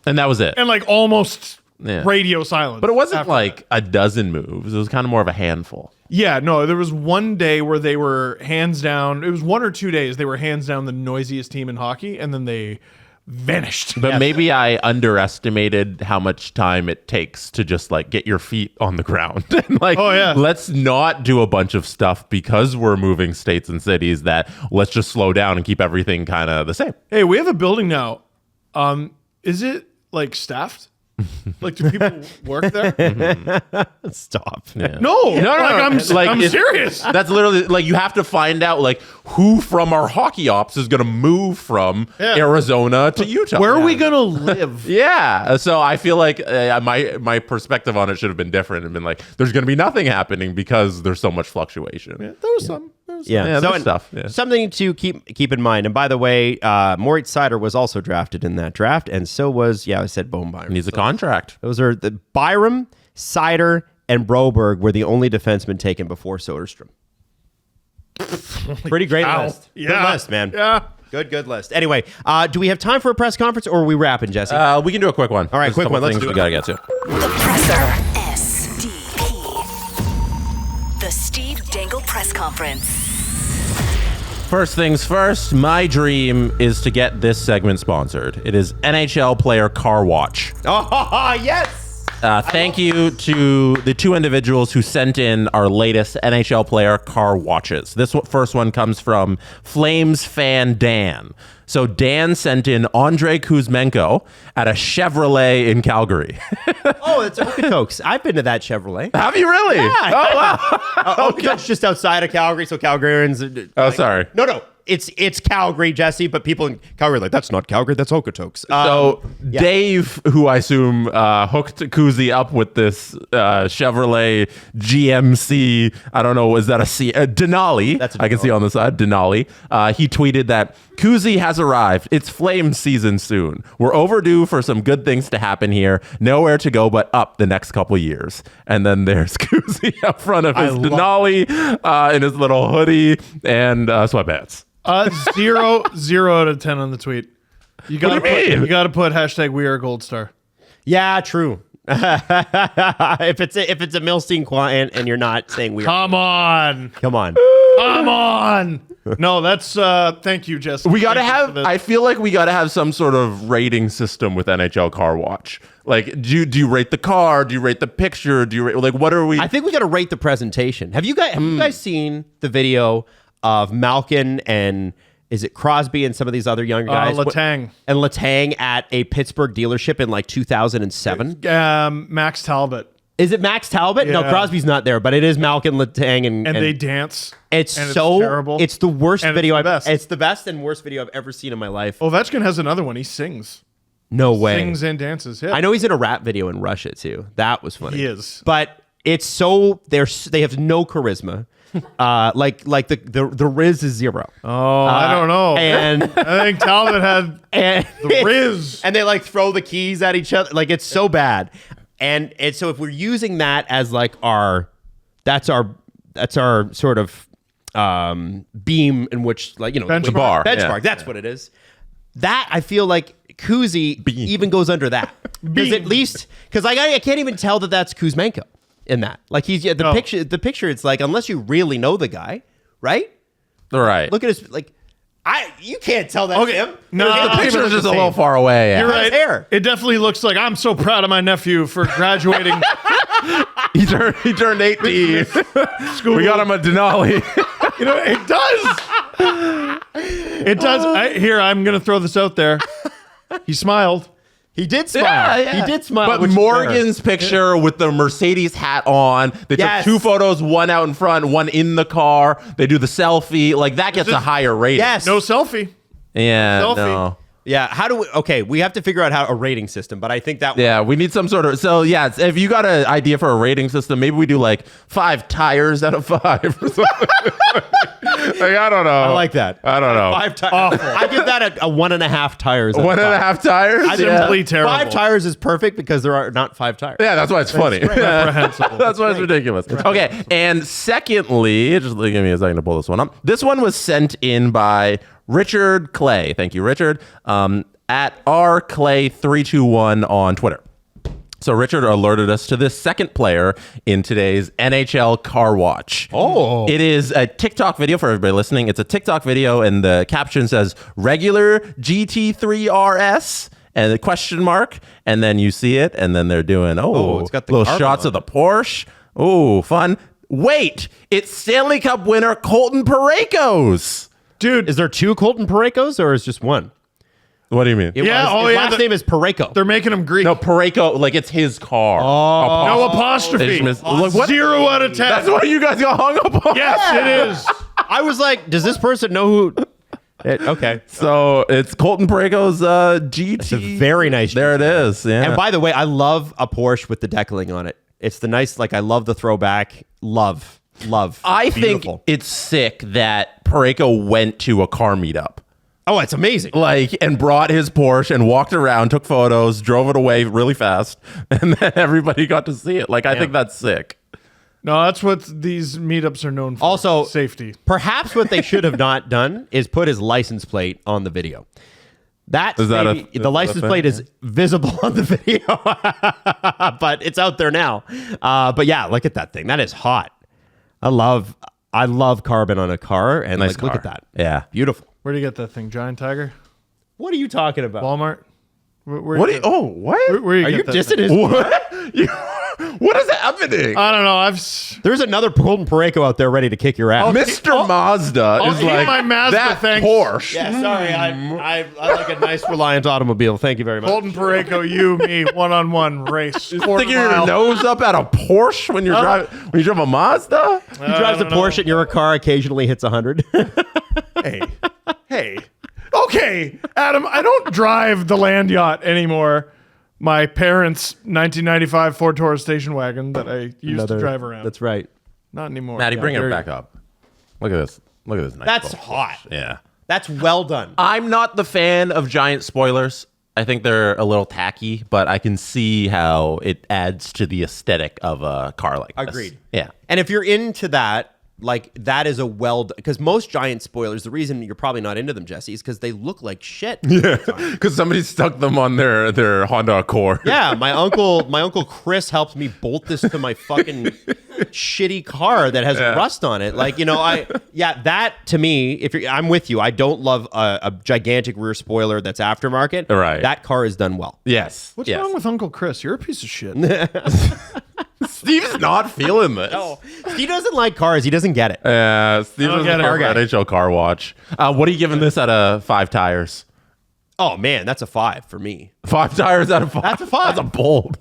And that was it. And like almost radio silence. But it wasn't like a dozen moves. It was kind of more of a handful. Yeah, no, there was one day where they were hands down. It was 1 or 2 days. They were hands down the noisiest team in hockey, and then they vanished. But maybe I underestimated how much time it takes to just like get your feet on the ground. And like, let's not do a bunch of stuff because we're moving states and cities. That let's just slow down and keep everything kind of the same. Hey, we have a building now. Is it like staffed? Like, do people work there? Stop. Yeah. No. I'm serious. That's literally like you have to find out like who from our hockey ops is going to move from Arizona to Utah. Where are we going to live? So I feel like my perspective on it should have been different and been like, there's going to be nothing happening because there's so much fluctuation. Yeah, there was some. Something to keep in mind. And by the way, Moritz Seider was also drafted in that draft, and so was I said Bohm Byram. Needs a contract. Those are the Byram, Seider, and Broberg were the only defensemen taken before Soderstrom. Pretty great list. Yeah. Good list, man. Yeah. Good list. Anyway, do we have time for a press conference, or are we wrapping, Jesse? We can do a quick one. All right, quick one. Let's do it. We gotta get to the presser. SDP. The Steve Dangle press conference. First things first, my dream is to get this segment sponsored. It is NHL Player Car Watch. Oh, yes! Thank you to the two individuals who sent in our latest NHL Player Car Watches. This first one comes from Flames fan Dan. So Dan sent in Andrei Kuzmenko at a Chevrolet in Calgary. Oh, it's Okotoks. I've been to that Chevrolet. Have you really? Yeah. Oh, wow. Okotoks just outside of Calgary, so Calgarians... sorry. No. It's Calgary, Jesse, but people in Calgary are like, that's not Calgary, that's Okotoks. Dave, who I assume hooked Kuzi up with this Chevrolet GMC, I don't know, is that a Denali? That's I can see on the side, Denali. He tweeted that Kuzi has arrived. It's flame season soon. We're overdue for some good things to happen here. Nowhere to go but up the next couple years. And then there's Kuzi up front of his Denali in his little hoodie and sweatpants. 0 out of 10 on the tweet. You gotta put hashtag we are gold star. Yeah, true. if it's a Milstein client and you're not saying we are. Come on. No, that's thank you, Jesse. We gotta have. I feel like we gotta have some sort of rating system with NHL Car Watch. Like, do you rate the car? Do you rate the picture? Do you rate, like, what are we? I think we gotta rate the presentation. Have you guys seen the video of Malkin and is it Crosby and some of these other young guys? Letang at a Pittsburgh dealership in like 2007. Max Talbot. Is it Max Talbot? No, Yeah. Crosby's not there, but it is Malkin Letang and they dance. It's and so terrible. It's the worst And video. it's the best. It's the best and worst video I've ever seen in my life. Ovechkin has another one. He sings. No way. Sings and dances. Yeah. I know he's in a rap video in Russia too. That was funny. He is. But it's so they have no charisma. Like the Riz is zero. Oh, I don't know. And I think Talbot had and the Riz. and they like throw the keys at each other. Like it's so bad. And so if we're using that as like that's our sort of beam in which like Benchmark. The bar. benchmark. Yeah. That's what it is. That I feel like Kuzi even goes under that because at least because I can't even tell that that's Kuzmenko in that. Like he's the picture. It's like unless you really know the guy, right? Right. Look at his like. You can't tell that's him. No, His the hair picture looks is just the a little same. far away. Yeah. You're His right. hair. It definitely looks like I'm so proud of my nephew for graduating He turned 18. school. We got him a Denali. It does. It does. I'm going to throw this out there. He smiled. He did smile. He did smile. But which is Morgan's picture with the Mercedes hat on, they Yes. took 2 photos, one out in front, one in the car. They do the selfie. Like that gets a higher rating. yes. No selfie. Yeah. Selfie. No. Yeah. How do we? Okay, we have to figure out how a rating system. But I think that. Yeah, we need some sort of. So yeah, if you got an idea for a rating system, maybe we do like 5 tires out of 5 or something. Like, I don't know. I like that. I don't know. 5 tires. I give that a 1.5 tires. out of 1.5 tires. Simply terrible. 5 tires is perfect because there are not 5 tires. Yeah, that's why it's funny. Reprehensible. That's why it's ridiculous. Okay, and secondly, just give me a second to pull this one up. This one was sent in by Richard Clay. Thank you, Richard. At rclay321 on Twitter. So Richard alerted us to this second player in today's NHL Car Watch. Oh. It is a TikTok video for everybody listening. It's a TikTok video, and the caption says, regular GT3 RS, and the question mark, and then you see it, and then they're doing, it's got the little carbon shots on of the Porsche. Oh, fun. Wait, it's Stanley Cup winner Colton Parayko's. Dude, Is there 2 Colton Parekos or is just one? What do you mean? His yeah, last name is Parayko. they're making him Greek. No, Parayko, like it's his car. No They apostrophe. just missed- Like, what? 0 out of 10. That's what you guys got hung up on. Yes, it is. I was like, does this person know who? Okay. So it's Colton Parayko's GT. It's a very nice. There it is. Yeah. And by the way, I love a Porsche with the decaling on it. It's the nice, like I love the throwback. Love. I Beautiful. think it's sick that Parayko went to a car meetup. Oh, it's amazing. Like, and brought his Porsche and walked around, took photos, drove it away really fast, and then everybody got to see it. Like, I think that's sick. No, that's what these meetups are known for. Also, safety. Perhaps what they should have not done is put his license plate on the video. That's Is that maybe- a the license thing? plate is visible on the video, but it's out there now. But yeah, look at that thing. That is hot. I love carbon on a car, and Nice like, look car. at that. Yeah. Beautiful. Where do you get that thing? Giant Tiger? What are you talking about? Walmart? Where What? you get- What? Where you Are get you that dissing thing? his? What is happening? I don't know. There's another Colton Parayko out there ready to kick your ass. Mr. Mazda is eat like my Mazda, that thanks. Porsche. Yeah, sorry. I like a nice Reliant automobile. Thank you very much. Colton Parayko, you, me, one-on-one race. Sticking your nose up at a Porsche when you're driving when you drive a Mazda. He drives a Porsche and your car occasionally hits 100. Hey. Okay, Adam, I don't drive the land yacht anymore. My parents' 1995 Ford Taurus station wagon that I used to drive around. That's right. Not anymore. Maddie, Yeah, bring there it you back up. Look at this. Look at this. Nice That's little hot. Porsche. Yeah. That's well done. I'm not the fan of giant spoilers. I think they're a little tacky, but I can see how it adds to the aesthetic of a car like this. Agreed. Yeah. And if you're into that, like that is a because most giant spoilers, the reason you're probably not into them, Jesse, is because they look like shit. Yeah. Because somebody stuck them on their Honda Accord. Yeah, my uncle Chris helped me bolt this to my fucking shitty car that has rust on it. Like, that to me, I'm with you. I don't love a gigantic rear spoiler that's aftermarket. Right. That car is done well. Yes. What's yes. wrong with Uncle Chris? You're a piece of shit. Steve's not feeling this. No, he doesn't like cars. He doesn't get it. Steve is get a it. car guy. NHL Car Watch. What are you giving this out of 5 tires? Oh man, that's a 5 for me. 5 tires out of 5. That's a 5. That's a bold.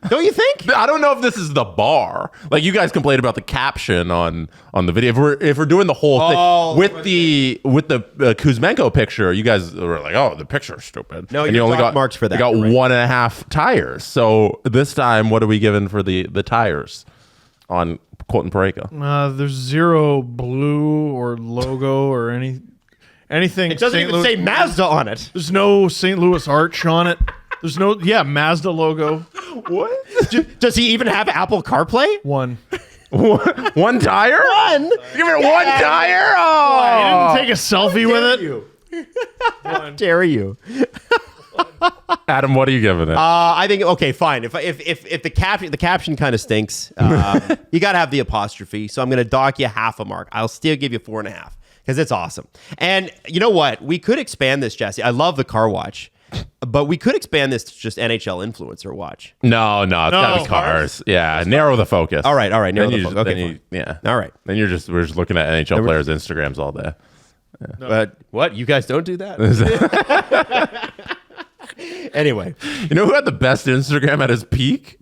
Don't you think? I don't know if this is the bar. Like you guys complained about the caption on the video. If we're doing the whole thing with the Kuzmenko picture, you guys were like, "Oh, the picture's stupid." No, and you only got got marks for that. You got You're right. 1.5 tires. So this time, what are we giving for the tires on Colton Parayko? There's 0 blue or logo or anything. It doesn't even say Mazda on it. There's no St. Louis arch on it. There's no Mazda logo. What? Does he even have Apple CarPlay? 1. One tire? One. Give it 1 tire? Oh, I didn't take a selfie with it. How dare you? Adam, what are you giving it? I think okay, fine. If the caption kind of stinks, you got to have the apostrophe. So I'm going to dock you half a mark. I'll still give you 4.5 because it's awesome. And you know what? We could expand this, Jesse. I love the car watch, but we could expand this to just NHL influencer watch. No, it's gotta be cars. Yeah, narrow the focus. All right. Narrow the Then focus. Okay, you- yeah. All right. Then we're just looking at NHL players' Instagrams all day. But what? You guys don't do that? Anyway, You know who had the best Instagram at his peak?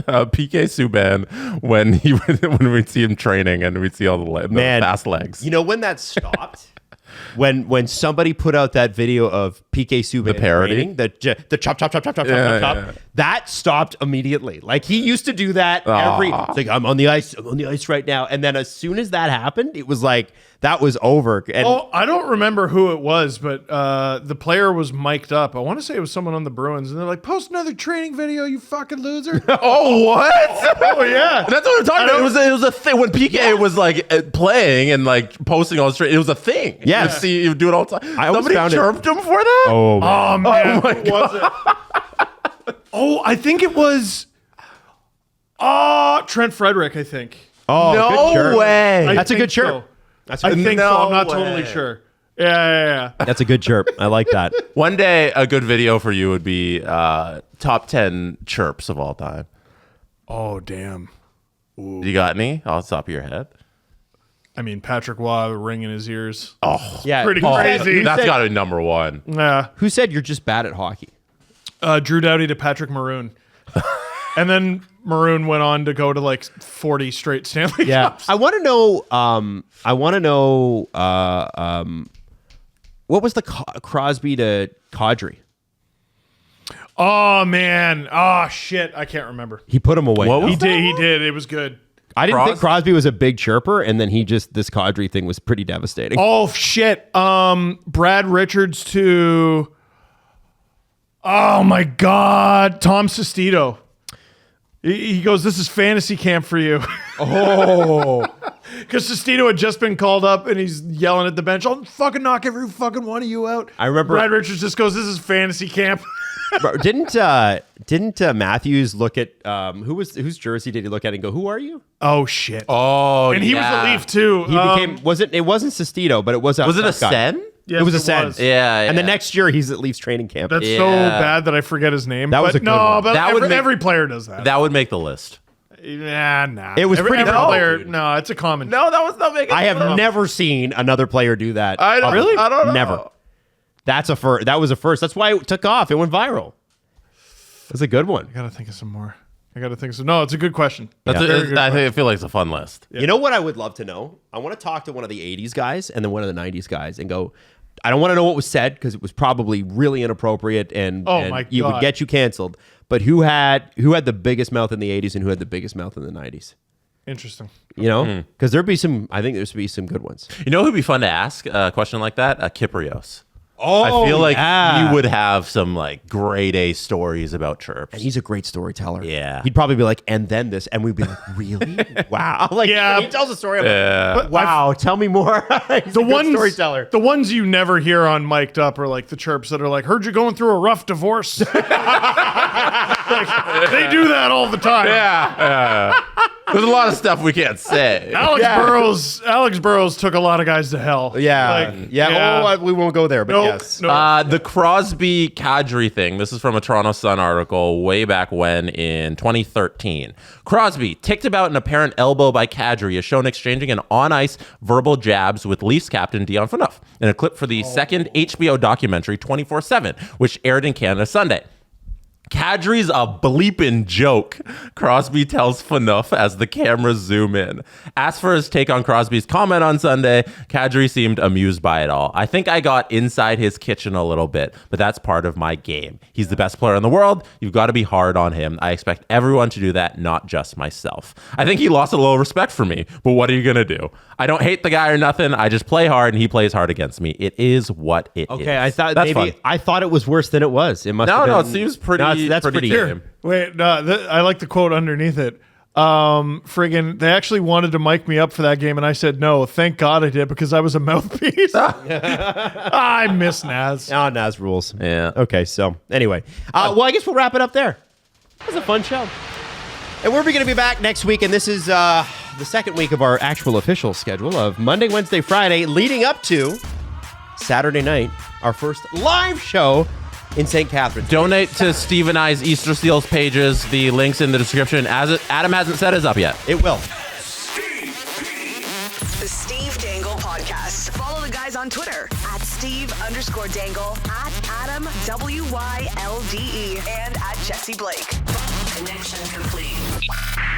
PK Subban when we'd see him training and we'd see all the fast legs. you know when that stopped? When somebody put out that video of PK Subban The parody? training, the chop, Yeah. that stopped immediately. Like he used to do that it's like I'm on the ice right now. And then as soon as that happened, it was like that was over. And I don't remember who it was, but the player was mic'd up. I want to say it was someone on the Bruins, and they're like, "Post another training video, you fucking loser." Oh, what? Oh yeah, That's what I'm talking about. It was a thing when PK was like playing and like posting on straight. It was a thing. Yeah. You do it all the time. I always Somebody found it- chirped him for that. oh, man. Oh man, my who was it? I think it was Trent Frederick. I think. Oh, no good chirp. way. That's a think good chirp. so. That's a I good, think so. I'm not No totally way. sure. Yeah. that's a good chirp. I like that. One day, a good video for you would be top 10 chirps of all time. Oh damn. You got any off the top of your head? I mean, Patrick Waugh, the ring in his ears. Oh, Yeah, Pretty who said- crazy. who that's said- got to be number one. Yeah. Who said you're just bad at hockey? Drew Doughty to Patrick Maroon. And then Maroon went on to go to like 40 straight Stanley Cups. I want to know. What was the Crosby to Kadri? Oh man. Oh shit. I can't remember. He put him away. What now. was He did. It was good. I didn't think Crosby? Crosby was a big chirper, and then this Kadri thing was pretty devastating. Oh shit. Brad Richards to oh my god, Tom Sestito. He goes, "This is fantasy camp for you." Oh. Because Sestito had just been called up and he's yelling at the bench, "I'll fucking knock every fucking one of you out." I remember- Brad Richards just goes, "This is fantasy camp." Bro, didn't Matthews look at whose jersey did he look at and go, "Who are you?" Oh shit. Oh, And he was a Leaf too. He became it wasn't Sestito, but it was Was it a that guy. Sen? Yes, it was a it Sen. was. Yeah, And the yeah. next year he's at Leafs training camp. That's Yeah. so bad that I forget his name. That was but a good one. but That would make- every player does that. That would make the list. Nah. It was pretty every cool, player. dude. No, it's a common. No, that was not making. I have never seen another player do that. I don't, Really? I don't know. Never. That's a first. That was a first. That's why it took off. It went viral. That's a good one. I gotta think of some more. No, it's a good question. That's Yeah. Very good I feel like it's a fun list. You know what I would love to know? I want to talk to one of the 80s guys and then one of the 90s guys and go, I don't want to know what was said because it was probably really inappropropriate and, Oh and my it would God. get you canceled. But who had the biggest mouth in the 80s and who had the biggest mouth in the 90s? Interesting. You know? Because there'd be some, I think there's be some good ones. You know who'd be fun to ask a question like that? Kiprios. Oh, I feel like yeah. he would have some like grade A stories about chirps. And he's a great storyteller. Yeah. He'd probably be like, and then this. And we'd be like, really? Wow. Like, Yeah. he tells a story. I'm like, wow, tell me more. He's The a good ones, storyteller. the ones you never hear on Mic'd Up are like the chirps that are like, "Heard you going through a rough divorce." Like, they do that all the time. yeah. There's a lot of stuff we can't say. Alex Burrows took a lot of guys to hell. We won't go there, but yes. The Crosby Kadri thing. This is from a Toronto Sun article way back when in 2013. Crosby, ticked about an apparent elbow by Kadri, is shown exchanging an on-ice verbal jabs with Leafs captain Dion Phaneuf in a clip for the second HBO documentary 24/7, which aired in Canada Sunday. Kadri's a bleepin' joke, Crosby tells Phaneuf as the cameras zoom in. Asked for his take on Crosby's comment on Sunday, Kadri seemed amused by it all. I think I got inside his kitchen a little bit, but that's part of my game. He's the best player in the world. You've got to be hard on him. I expect everyone to do that, not just myself. I think he lost a little respect for me, but what are you going to do? I don't hate the guy or nothing. I just play hard and he plays hard against me. It is what it is. Okay, I thought that's maybe fun. I thought it was worse than it was. It must have been. No, it seems pretty. That's pretty tame. Wait, I like the quote underneath it. Friggin', they actually wanted to mic me up for that game, and I said no. Thank God I did, because I was a mouthpiece. I miss Naz. Oh, Naz rules. Yeah. Okay, so anyway. Well, I guess we'll wrap it up there. It was a fun show. And we're going to be back next week, and this is the second week of our actual official schedule of Monday, Wednesday, Friday, leading up to Saturday night, our first live show in St. Catharines. Donate to Steve and I's Easter Seals pages. The link's in the description. Adam hasn't set his up yet. It will. The Steve Dangle Podcast. Follow the guys on Twitter at Steve_Dangle, at Adam WYLDE, and at Jesse Blake. Connection complete.